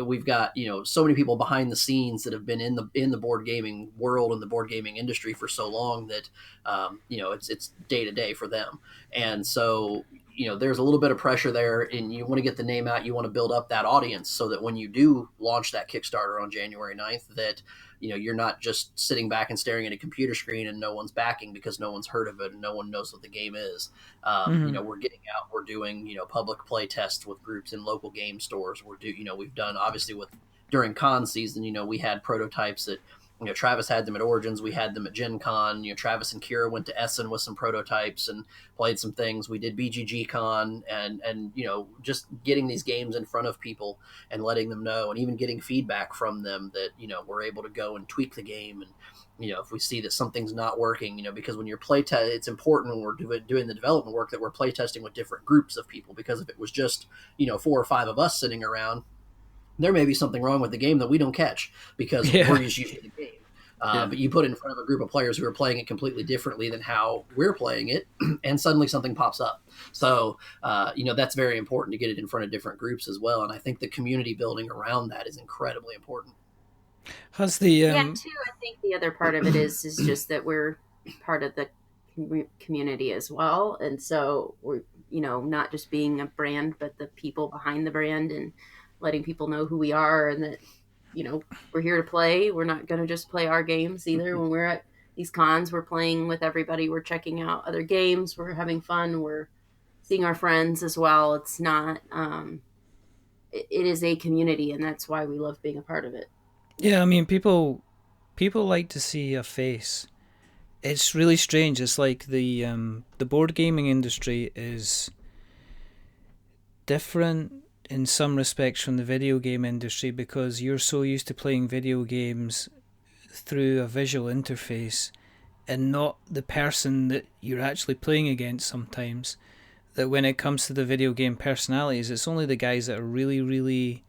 we've got so many people behind the scenes that have been in the board gaming world and the board gaming industry for so long that it's day to day for them. And so there's a little bit of pressure there, and you want to get the name out. You want to build up that audience so that when you do launch that Kickstarter on January 9th, that you're not just sitting back and staring at a computer screen and no one's backing because no one's heard of it and no one knows what the game is. We're getting out, we're doing public play tests with groups in local game stores. We've done obviously during con season. We had prototypes that Travis had them at Origins, we had them at Gen Con. Travis and Kira went to Essen with some prototypes and played some things. We did BGG Con, and just getting these games in front of people and letting them know, and even getting feedback from them that we're able to go and tweak the game. And if we see that something's not working, because when you're it's important when we're doing the development work that we're play testing with different groups of people, because if it was just 4 or 5 of us sitting around, there may be something wrong with the game that we don't catch because we're just using the game. But you put it in front of a group of players who are playing it completely differently than how we're playing it, and suddenly something pops up. So, that's very important to get it in front of different groups as well. And I think the community building around that is incredibly important. Has the I think the other part of it is just that we're part of the community as well, and so we're not just being a brand, but the people behind the brand and letting people know who we are and that we're here to play. We're not going to just play our games either. When we're at these cons, we're playing with everybody. We're checking out other games. We're having fun. We're seeing our friends as well. It's not it is a community, and that's why we love being a part of it. Yeah, I mean, people like to see a face. It's really strange. It's like the board gaming industry is different in some respects from the video game industry, because you're so used to playing video games through a visual interface and not the person that you're actually playing against sometimes, that when it comes to the video game personalities, it's only the guys that are really, really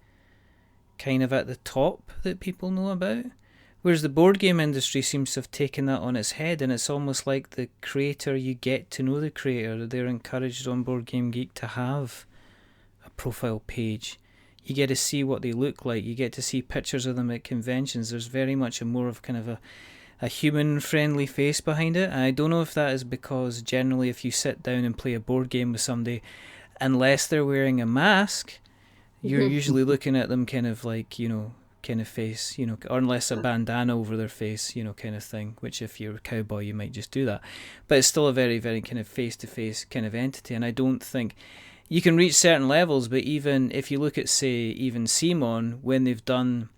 kind of at the top that people know about. Whereas the board game industry seems to have taken that on its head, and it's almost like the creator, you get to know the creator. They're encouraged on Board Game Geek to have a profile page. You get to see what they look like. You get to see pictures of them at conventions. There's very much more of kind of a human-friendly face behind it. And I don't know if that is because generally if you sit down and play a board game with somebody, unless they're wearing a mask, you're usually looking at them kind of like, kind of face, or unless a bandana over their face, kind of thing, which if you're a cowboy, you might just do that. But it's still a very, very kind of face-to-face kind of entity. And I don't think you can reach certain levels, but even if you look at, say, even Simon, when they've done,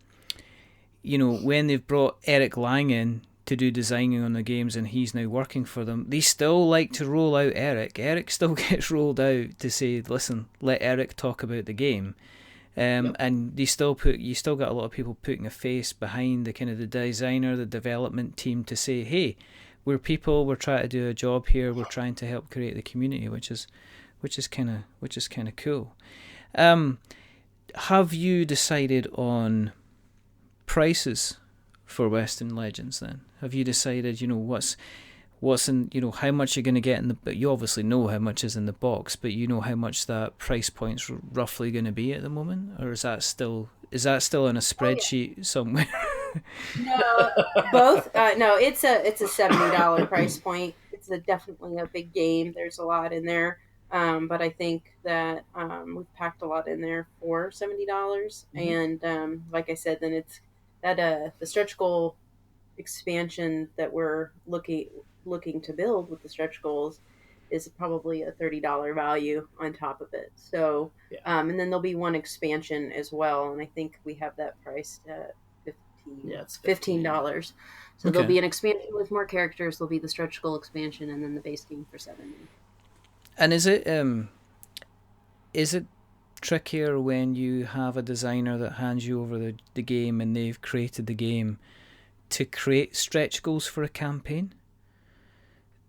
when they've brought Eric Lang in to do designing on the games and he's now working for them, they still like to roll out Eric. Eric still gets rolled out to say, listen, let Eric talk about the game. And you still got a lot of people putting a face behind the kind of the designer, the development team to say, hey, we're people, we're trying to do a job here, we're trying to help create the community, which is kind of cool. Have you decided on prices for Western Legends then? Have you decided, what's in, how much you're going to get in the, you obviously know how much is in the box, but you know how much that price point's roughly going to be at the moment, or is that still on a spreadsheet somewhere? No, both. No, it's a $70 price point. It's definitely a big game. There's a lot in there, but I think that we've packed a lot in there for $70. And like I said, then it's that the stretch goal expansion that we're looking to build with the stretch goals is probably a $30 value on top of it. So, and then there'll be one expansion as well, and I think we have that priced at $15. So there'll be an expansion with more characters. There'll be the stretch goal expansion, and then the base game for $70. And is it trickier when you have a designer that hands you over the game and they've created the game to create stretch goals for a campaign?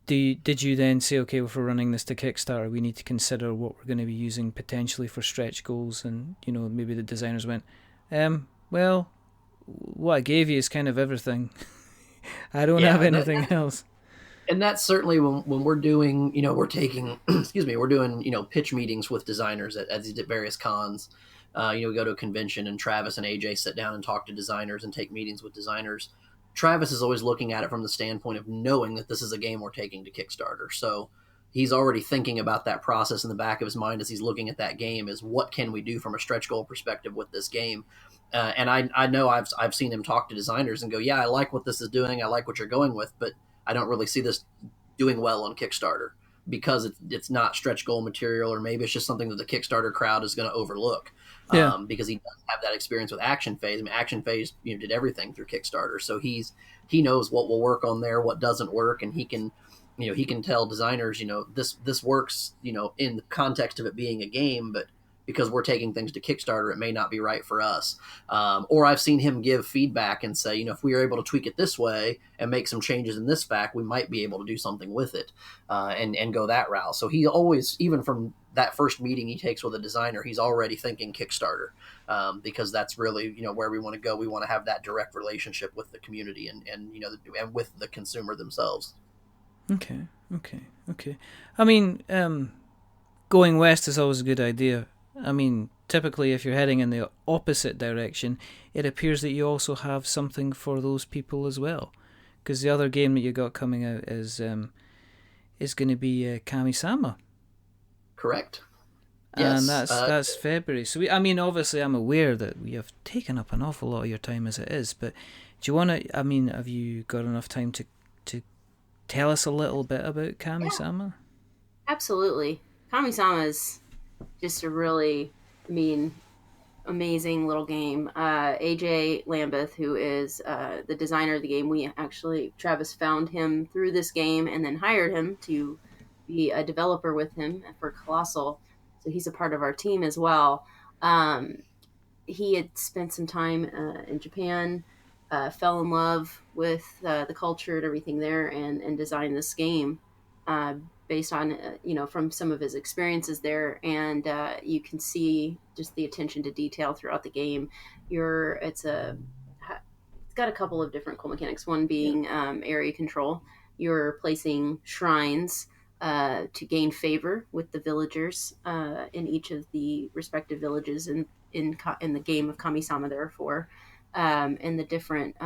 Did you then say, okay, well, if we're running this to Kickstarter, we need to consider what we're going to be using potentially for stretch goals? And, maybe the designers went, well, what I gave you is kind of everything. I don't have anything else. And that's certainly when we're doing, we're taking, we're doing, pitch meetings with designers at these various cons. We go to a convention and Travis and AJ sit down and talk to designers and take meetings with designers. Travis is always looking at it from the standpoint of knowing that this is a game we're taking to Kickstarter. So he's already thinking about that process in the back of his mind as he's looking at that game, is what can we do from a stretch goal perspective with this game? And I know I've seen him talk to designers and go, yeah, I like what this is doing. I like what you're going with, but I don't really see this doing well on Kickstarter because it's not stretch goal material, or maybe it's just something that the Kickstarter crowd is going to overlook. Because he does have that experience with Action Phase. I mean, Action Phase did everything through Kickstarter, so he knows what will work on there, what doesn't work, and he can tell designers this works in the context of it being a game, but because we're taking things to Kickstarter, it may not be right for us. Or I've seen him give feedback and say, if we are able to tweak it this way and make some changes in this fact, we might be able to do something with it and go that route. So he always, even from that first meeting he takes with a designer, he's already thinking Kickstarter because that's really, where we want to go. We want to have that direct relationship with the community and with the consumer themselves. Okay. I mean, going west is always a good idea. I mean, typically if you're heading in the opposite direction, it appears that you also have something for those people as well. Because the other game that you got coming out is going to be Kami-sama. Correct. And that's February. So obviously I'm aware that we have taken up an awful lot of your time as it is, but do you want to, have you got enough time to tell us a little bit about Kami-sama? Yeah, absolutely. Kami-sama is just a really, amazing little game. AJ Lambeth, who is the designer of the game, Travis found him through this game and then hired him to be a developer with him for Kolossal. So he's a part of our team as well. He had spent some time in Japan, fell in love with the culture and everything there, and designed this game based on, from some of his experiences there. And you can see just the attention to detail throughout the game. It's got a couple of different cool mechanics. One being area control. You're placing shrines to gain favor with the villagers in each of the respective villages in the game of Kami-sama, therefore. And the different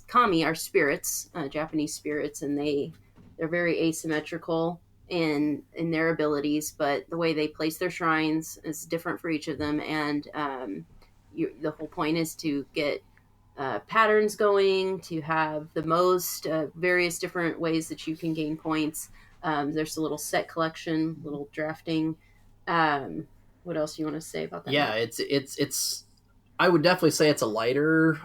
kami are spirits, Japanese spirits, and they're very asymmetrical in their abilities, but the way they place their shrines is different for each of them. And the whole point is to get patterns going, to have the most various different ways that you can gain points. There's a little set collection, little drafting. What else do you want to say about that? Yeah, it's I would definitely say it's a lighter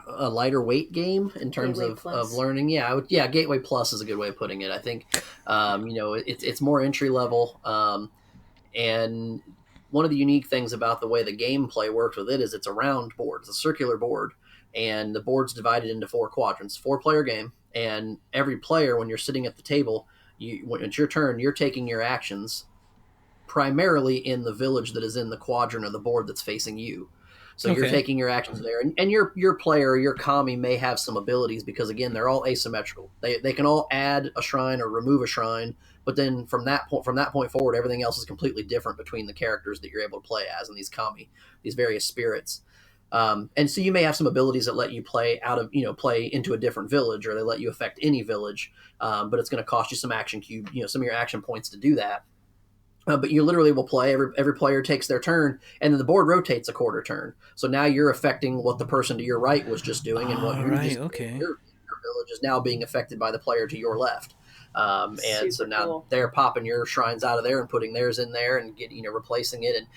weight game in terms of learning. Yeah, Gateway Plus is a good way of putting it. I think, it's more entry level. And one of the unique things about the way the gameplay works with it is it's a round board. It's a circular board, and the board's divided into 4 quadrants. 4-player game, and every player, when you're sitting at the table, when it's your turn, you're taking your actions primarily in the village that is in the quadrant of the board that's facing you. So You're taking your actions there, and your player, your kami, may have some abilities because, again, they're all asymmetrical. They can all add a shrine or remove a shrine, but then from that point forward, everything else is completely different between the characters that you're able to play as, and these kami, these various spirits. And so you may have some abilities that let you play play into a different village, or they let you affect any village, but it's going to cost you some action cube, some of your action points to do that. But you literally will play, every player takes their turn, and then the board rotates a quarter turn. So now you're affecting what the person to your right was just doing, and what your village is now being affected by the player to your left. And so now cool. They're popping your shrines out of there and putting theirs in there and replacing it. And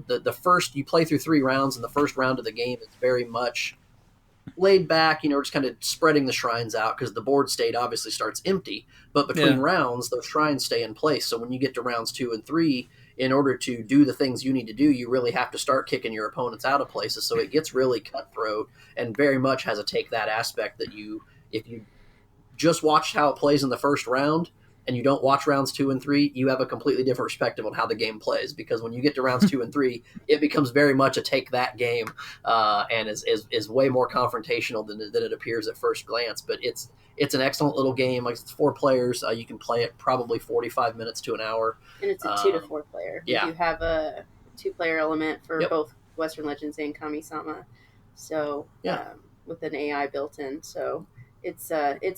the first, you play through 3 rounds, and the first round of the game is very much laid back, just kind of spreading the shrines out because the board state obviously starts empty, but between rounds those shrines stay in place. So when you get to rounds 2 and 3, in order to do the things you need to do, you really have to start kicking your opponents out of places. So it gets really cutthroat, and very much has a take that aspect that if you just watched how it plays in the first round, and you don't watch rounds 2 and 3, you have a completely different perspective on how the game plays, because when you get to rounds 2 and 3, it becomes very much a take that game, and is way more confrontational than it appears at first glance. But it's an excellent little game. Like, it's 4 players. You can play it probably 45 minutes to an hour. And it's a 2 to 4 player. Yeah. You have a 2-player element for Yep. both Western Legends and Kami-sama. So, with an AI built in. So, it's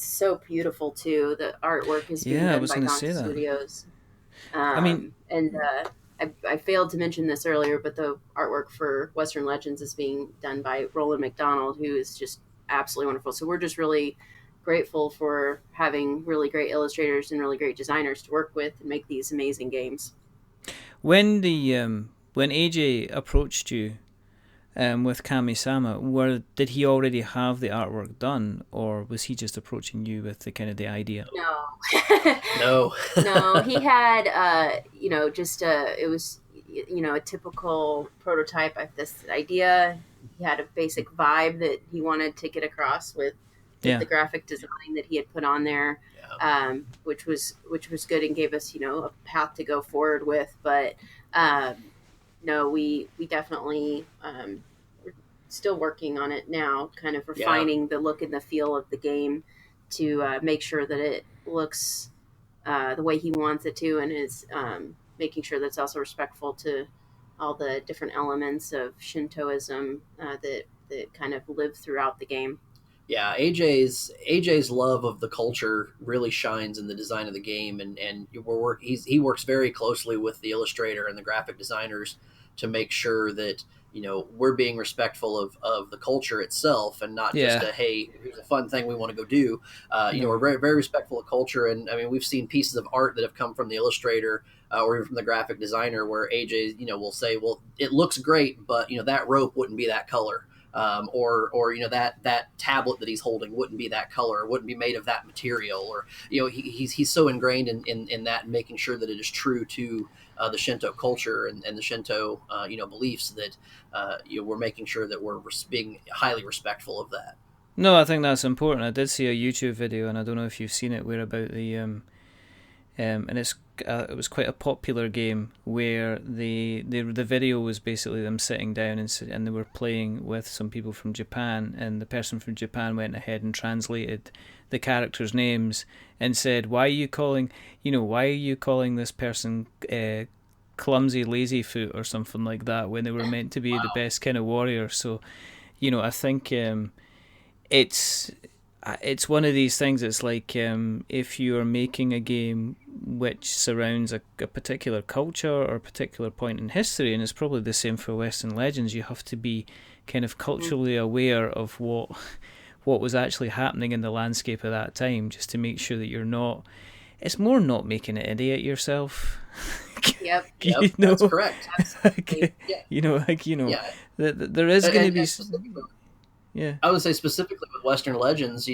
so beautiful too. The artwork is being done by Gonk Studios. I failed to mention this earlier, but the artwork for Western Legends is being done by Roland McDonald, who is just absolutely wonderful. So we're just really grateful for having really great illustrators and really great designers to work with and make these amazing games. When AJ approached you with Kami-sama, did he already have the artwork done, or was he just approaching you with the idea? No. No, he had it was a typical prototype of this idea. He had a basic vibe that he wanted to get across with the graphic design that he had put on there, which was good and gave us a path to go forward with. But no, we definitely we're still working on it now, kind of refining the look and the feel of the game to make sure that it looks the way he wants it to, and is making sure that it's also respectful to all the different elements of Shintoism that kind of live throughout the game. Yeah, AJ's love of the culture really shines in the design of the game, and he works very closely with the illustrator and the graphic designers to make sure that we're being respectful of the culture itself, and not just hey, here's a fun thing we want to go do. We're very, very respectful of culture, and I mean, we've seen pieces of art that have come from the illustrator or even from the graphic designer where AJ will say, well, it looks great, but that rope wouldn't be that color. Or that tablet that he's holding wouldn't be that color, wouldn't be made of that material, or he's so ingrained in that, and making sure that it is true to the Shinto culture and the Shinto beliefs, that we're making sure that we're being highly respectful of that. No, I think that's important. I did see a YouTube video, and I don't know if you've seen it, where about the and it was quite a popular game where the video was basically them sitting down and they were playing with some people from Japan, and the person from Japan went ahead and translated the characters' names and said, why are you calling this person clumsy lazy foot or something like that, when they were meant to be the best kind of warrior. So I think it's one of these things. It's like if you're making a game which surrounds a particular culture or a particular point in history, and it's probably the same for Western Legends, you have to be kind of culturally aware of what was actually happening in the landscape at that time, just to make sure that you're not. It's more not making an idiot yourself. Yep. That's correct. Okay. There is going to be. Yeah, I would say specifically with Western Legends,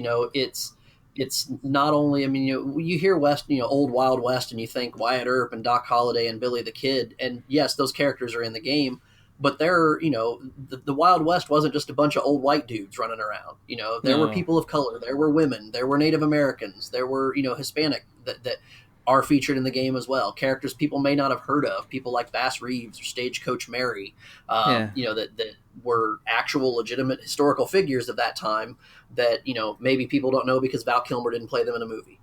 it's not only. I mean, you hear old Wild West, and you think Wyatt Earp and Doc Holliday and Billy the Kid, and yes, those characters are in the game, but they're the Wild West wasn't just a bunch of old white dudes running around. There were people of color, there were women, there were Native Americans, there were Hispanic that are featured in the game as well. Characters people may not have heard of, people like Bass Reeves or Stagecoach Mary, that were actual legitimate historical figures of that time that, maybe people don't know because Val Kilmer didn't play them in a movie.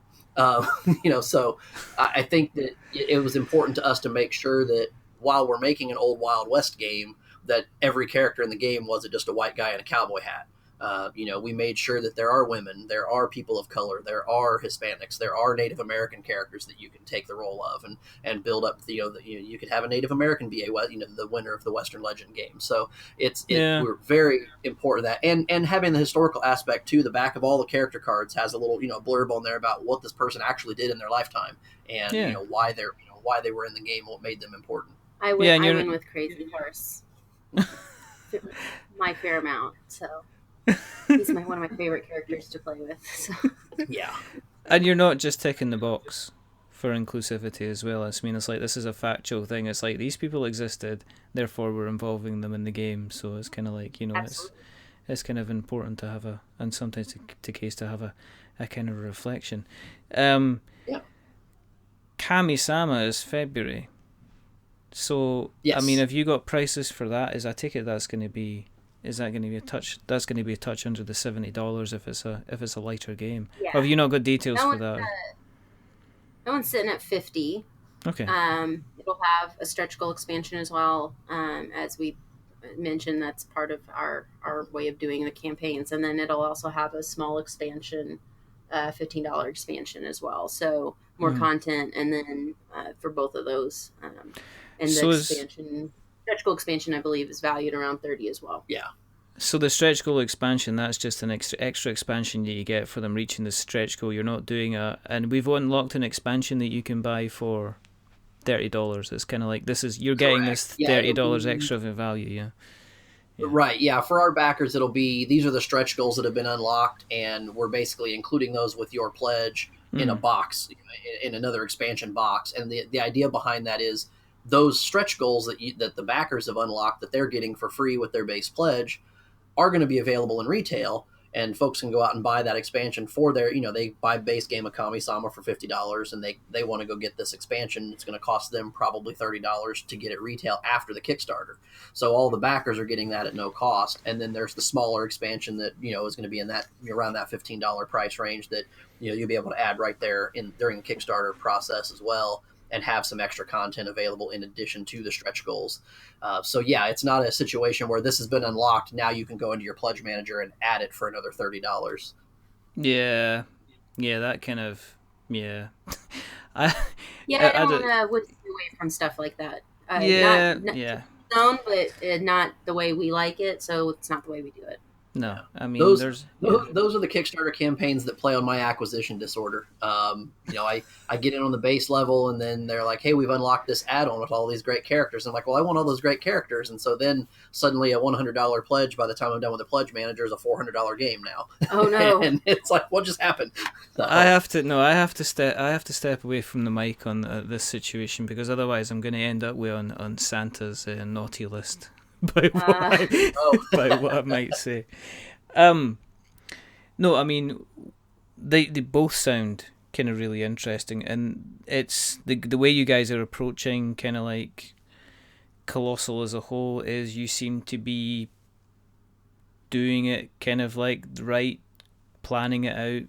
So I think that it was important to us to make sure that while we're making an old Wild West game, that every character in the game wasn't just a white guy in a cowboy hat. We made sure that there are women, there are people of color, there are Hispanics, there are Native American characters that you can take the role of and build up. You could have a Native American be the winner of the Western Legend game. So we're very important that, and having the historical aspect too. The back of all the character cards has a little blurb on there about what this person actually did in their lifetime, and why they were in the game, what made them important. I win with Crazy Horse. My fair amount, so. He's one of my favorite characters to play with. So. Yeah. And you're not just ticking the box for inclusivity as well. I mean, it's like, this is a factual thing. It's like, these people existed, therefore we're involving them in the game. So it's kind of like, it's kind of important to have and sometimes to have a kind of reflection. Kami-sama is February. So, yes. I mean, have you got prices for that? Is I take it that's going to be... Is that going to be a touch? That's going to be a touch under the $70 if it's a lighter game. Yeah. Or have you not got details for that? That one's sitting at $50. Okay. It'll have a stretch goal expansion as well. As we mentioned, that's part of our way of doing the campaigns, and then it'll also have a small expansion, $15 expansion as well. So more content, and then for both of those, and the expansion. Stretch goal expansion, I believe, is valued around $30 as well. Yeah. So the stretch goal expansion, that's just an extra expansion that you get for them reaching the stretch goal. You're not doing and we've unlocked an expansion that you can buy for $30. It's kind of like you're getting this $30 extra of value. Yeah. Right. Yeah. For our backers, these are the stretch goals that have been unlocked, and we're basically including those with your pledge in a box, in another expansion box. And the idea behind that is, those stretch goals that the backers have unlocked that they're getting for free with their base pledge are going to be available in retail, and folks can go out and buy that expansion for their, they buy base game of Kami-sama for $50, and they want to go get this expansion. It's going to cost them probably $30 to get it retail after the Kickstarter. So all the backers are getting that at no cost. And then there's the smaller expansion that, is going to be in that around that $15 price range that, you'll be able to add right there during the Kickstarter process as well, and have some extra content available in addition to the stretch goals. So yeah, it's not a situation where this has been unlocked. Now you can go into your pledge manager and add it for another $30. Yeah, that kind of I would stay away from stuff like that. Not but not the way we like it. So it's not the way we do it. No, I mean, those are the Kickstarter campaigns that play on my acquisition disorder. I get in on the base level, and then they're like, hey, we've unlocked this add-on with all these great characters. I'm like, well, I want all those great characters. And so then suddenly a $100 pledge, by the time I'm done with the pledge manager, is a $400 game now. Oh no. And it's like, what just happened? So, I have to step away from the mic on this situation, because otherwise I'm going to end up on Santa's naughty list. By what I might say. No, I mean, they both sound kind of really interesting, and it's the way you guys are approaching kind of like Kolossal as a whole is you seem to be doing it kind of like right, planning it out,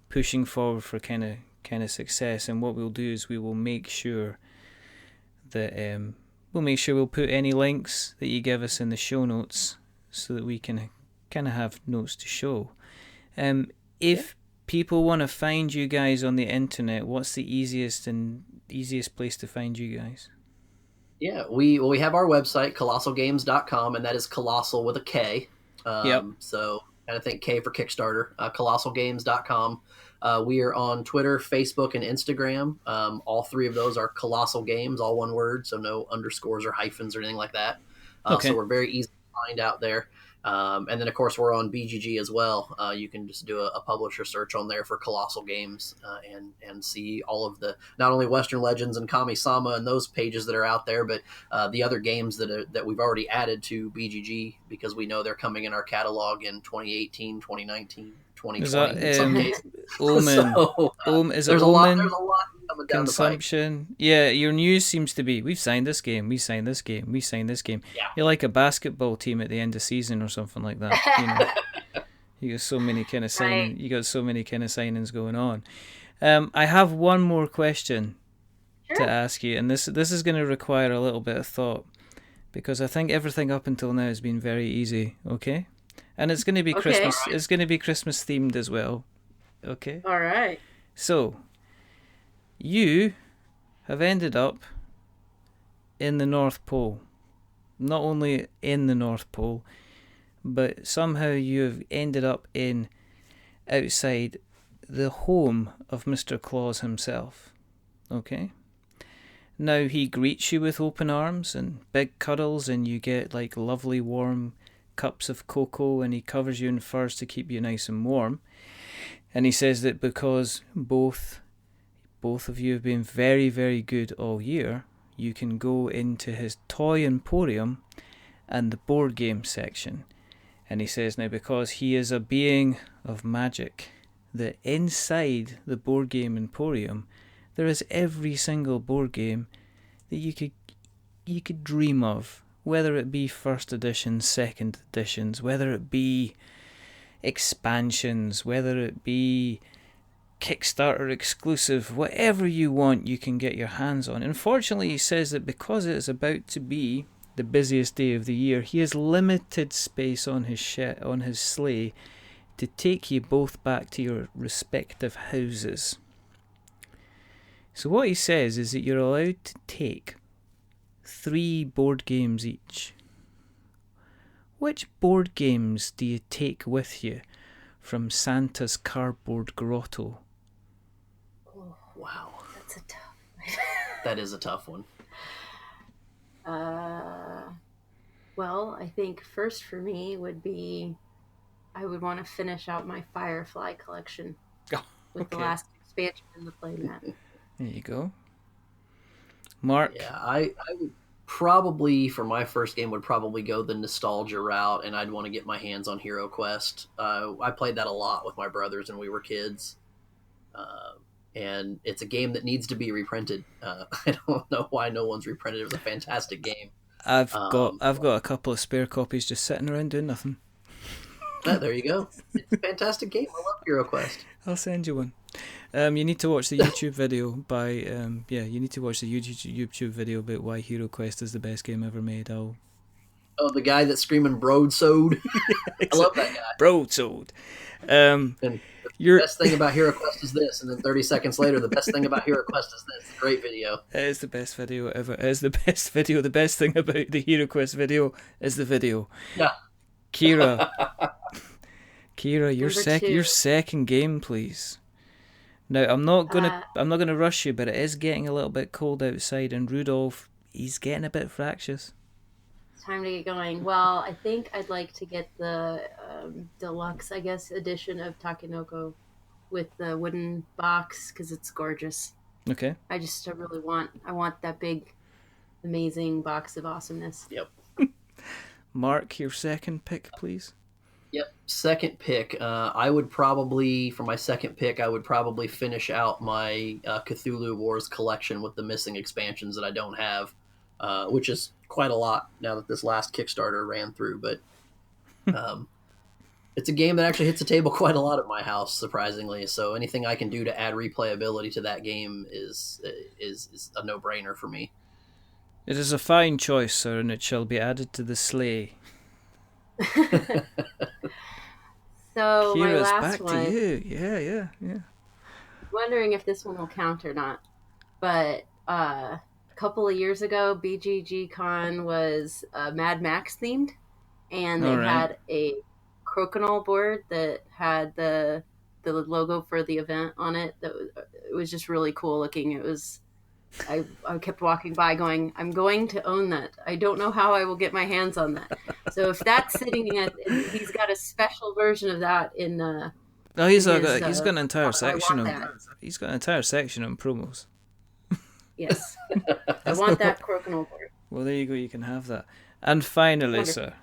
pushing forward for kind of success. And what we'll do is we will make sure that we'll put any links that you give us in the show notes, so that we can kind of have notes to show. If people want to find you guys on the internet, what's the easiest place to find you guys? Yeah, we have our website, kolossalgames.com, and that is Kolossal with a K. So I think K for Kickstarter, kolossalgames.com. We are on Twitter, Facebook, and Instagram. All three of those are Kolossal Games, all one word, so no underscores or hyphens or anything like that. So we're very easy to find out there. And then, of course, we're on BGG as well. You can just do a publisher search on there for Kolossal Games and see all of the, not only Western Legends and Kami-sama and those pages that are out there, but the other games that we've already added to BGG, because we know they're coming in our catalog in 2018, 2019. 2020 in some cases. Omen? Is it there's Omen? There's a lot coming down Consumption. the pipe. Yeah, your news seems to be, we've signed this game, we signed this game, we signed this game. Yeah. You're like a basketball team at the end of season or something like that. You got so many kind of signings going on. I have one more question to ask you, and this is going to require a little bit of thought, because I think everything up until now has been very easy. Okay. And it's going to be Christmas. Right. It's going to be Christmas themed as well. Okay. All right. So, you have ended up in the North Pole. Not only in the North Pole, but somehow you have ended up outside the home of Mr. Claus himself. Okay. Now he greets you with open arms and big cuddles, and you get like lovely warm cups of cocoa, and he covers you in furs to keep you nice and warm. And he says that because both of you have been very, very good all year, you can go into his toy emporium and the board game section. And he says now, because he is a being of magic, that inside the board game emporium There is every single board game that you could dream of, whether it be first editions, second editions, whether it be expansions, whether it be Kickstarter exclusive, whatever you want, you can get your hands on. Unfortunately, he says that because it is about to be the busiest day of the year, he has limited space on his sleigh to take you both back to your respective houses. So what he says is that you're allowed to take 3 board games each. Which board games do you take with you from Santa's cardboard grotto? Oh, Wow. that's a tough one. That is a tough one. Well, I think first for me would be I would want to finish out my Firefly collection with the last expansion in the playmat. There you go. Mark? Yeah, I would probably, for my first game, would probably go the nostalgia route, and I'd want to get my hands on Hero Quest. I played that a lot with my brothers when we were kids. And it's a game that needs to be reprinted. I don't know why no one's reprinted it. It was a fantastic game. I've got a couple of spare copies just sitting around doing nothing. There you go. It's a fantastic game. I love Hero Quest. I'll send you one. You need to watch the YouTube video by you need to watch the YouTube video about why Hero Quest is the best game ever made. Oh, the guy that's screaming broadsword. I love that guy. Broadsword. And the best thing about Hero Quest is this, and then 30 seconds later, the best thing about Hero Quest is this. It's a great video. It is the best video ever. It is the best video. The best thing about the Hero Quest video is the video. Yeah. Kira, your second game, please. Now I'm not gonna rush you, but it is getting a little bit cold outside, and Rudolph, he's getting a bit fractious. Time to get going. Well, I think I'd like to get the deluxe, I guess, edition of Takenoko with the wooden box because it's gorgeous. Okay. I really want that big, amazing box of awesomeness. Yep. Mark, your second pick, please. Yep, second pick. I would probably, for my second pick, I would probably finish out my Cthulhu Wars collection with the missing expansions that I don't have, which is quite a lot now that this last Kickstarter ran through. But it's a game that actually hits the table quite a lot at my house, surprisingly. So anything I can do to add replayability to that game is a no-brainer for me. It is a fine choice, sir, and it shall be added to the sleigh. So Kira's my last back one. To you. Yeah. Wondering if this one will count or not. But a couple of years ago, BGG Con was Mad Max themed, and they had a crokinole board that had the logo for the event on it. It was just really cool looking. It was. I kept walking by going, I'm going to own that. I don't know how I will get my hands on that. So if that's sitting he's got a special version of that in he's got an entire section on promos. Yes. I want that crokinole board. Well, there you go, you can have that. And finally, sir,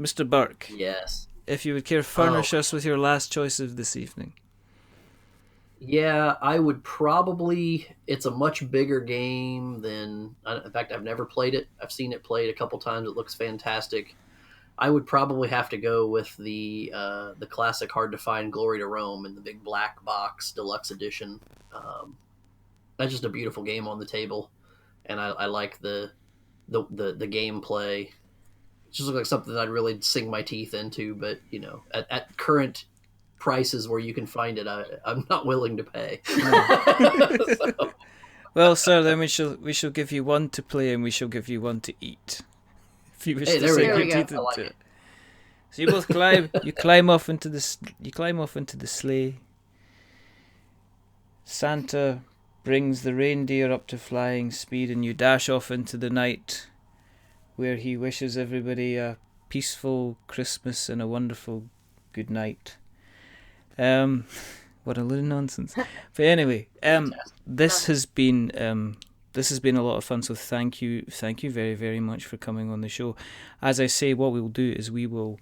Mr. Burke. Yes. If you would care furnish us with your last choice of this evening. Yeah, I would probably. It's a much bigger game than. In fact, I've never played it. I've seen it played a couple times. It looks fantastic. I would probably have to go with the classic hard to find Glory to Rome in the big black box deluxe edition. That's just a beautiful game on the table, and I like the gameplay. It just looks like something that I'd really sink my teeth into. But at current prices where you can find it, I'm not willing to pay. So. Well, sir, then we shall give you one to play and we shall give you one to eat. If you wish to sink your teeth into it. So you both climb off into the sleigh. Santa brings the reindeer up to flying speed, and you dash off into the night, where he wishes everybody a peaceful Christmas and a wonderful good night. What a load of nonsense. But anyway, this has been a lot of fun. So thank you very, very much for coming on the show. As I say, what we will do is we will,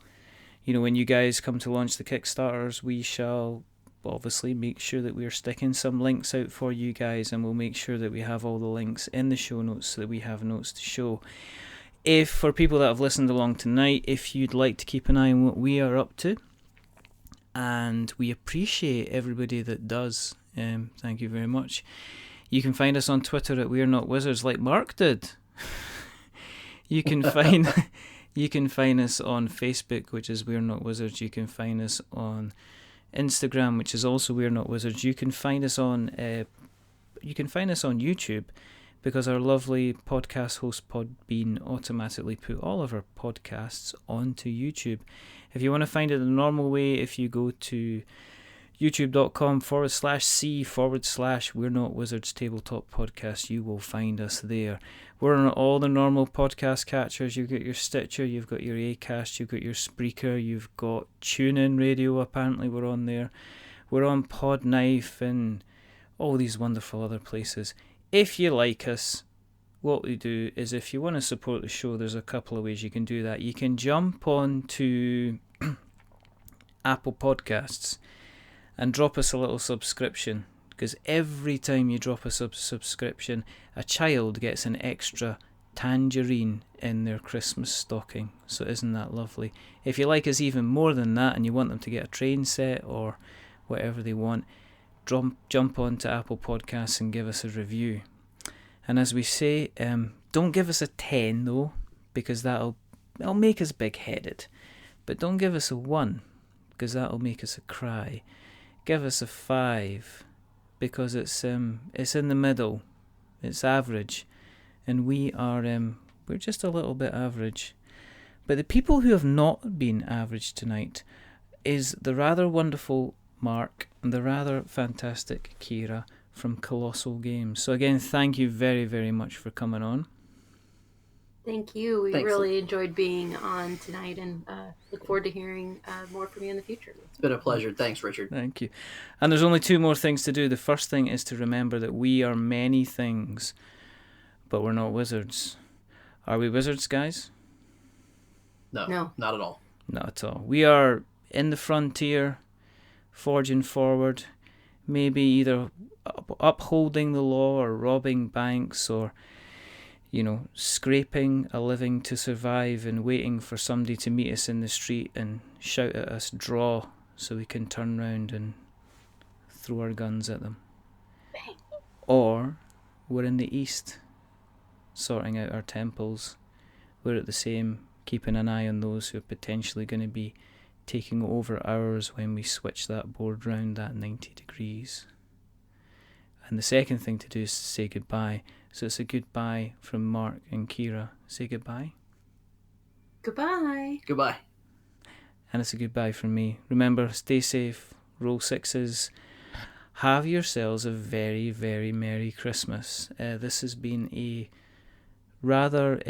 when you guys come to launch the Kickstarters, we shall obviously make sure that we're sticking some links out for you guys, and we'll make sure that we have all the links in the show notes so that we have notes to show. If, for people that have listened along tonight, if you'd like to keep an eye on what we are up to, and we appreciate everybody that does, thank you very much. You can find us on Twitter at We're Not Wizards, like Mark did. You can find us on Facebook, which is We're Not Wizards. You can find us on Instagram, which is also We're Not Wizards. You can find us on YouTube, because our lovely podcast host Podbean automatically put all of our podcasts onto YouTube. If you want to find it the normal way, if you go to youtube.com/c/We're Not Wizards Tabletop Podcast, you will find us there. We're on all the normal podcast catchers. You've got your Stitcher, you've got your Acast, you've got your Spreaker, you've got TuneIn Radio, apparently we're on there. We're on Podknife and all these wonderful other places. If you like us, what we do is, if you want to support the show, there's a couple of ways you can do that. You can jump on to Apple Podcasts and drop us a little subscription, because every time you drop a subscription, a child gets an extra tangerine in their Christmas stocking. So isn't that lovely? If you like us even more than that, and you want them to get a train set or whatever they want, jump on to Apple Podcasts and give us a review. And as we say, don't give us a 10 though, because that'll make us big-headed. But don't give us a 1, because that'll make us cry. Give us a 5, because it's in the middle. It's average, and we're just a little bit average. But the people who have not been average tonight is the rather wonderful Mark and the rather fantastic Kira from Kolossal Games. So again, thank you very, very much for coming on. Thank you. We Thanks. really enjoyed being on tonight, and look forward to hearing more from you in the future. It's been a pleasure. Thanks, Richard. Thank you. And there's only 2 more things to do. The first thing is to remember that we are many things, but we're not wizards. Are we wizards, guys? No, not at all. Not at all. We are in the frontier, forging forward, maybe either upholding the law or robbing banks, or scraping a living to survive and waiting for somebody to meet us in the street and shout at us, draw, so we can turn round and throw our guns at them. Or we're in the east, sorting out our temples. We're at the same, keeping an eye on those who are potentially going to be taking over ours when we switch that board round that 90 degrees. And the second thing to do is to say goodbye. So it's a goodbye from Mark and Kira. Say goodbye. Goodbye. Goodbye. And it's a goodbye from me. Remember, stay safe, roll 6s. Have yourselves a very, very Merry Christmas. This has been a rather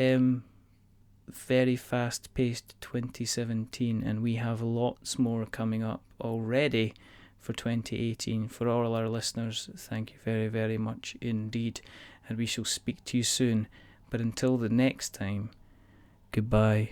very fast-paced 2017, and we have lots more coming up already for 2018. For all our listeners, thank you very, very much indeed, and we shall speak to you soon. But until the next time, goodbye.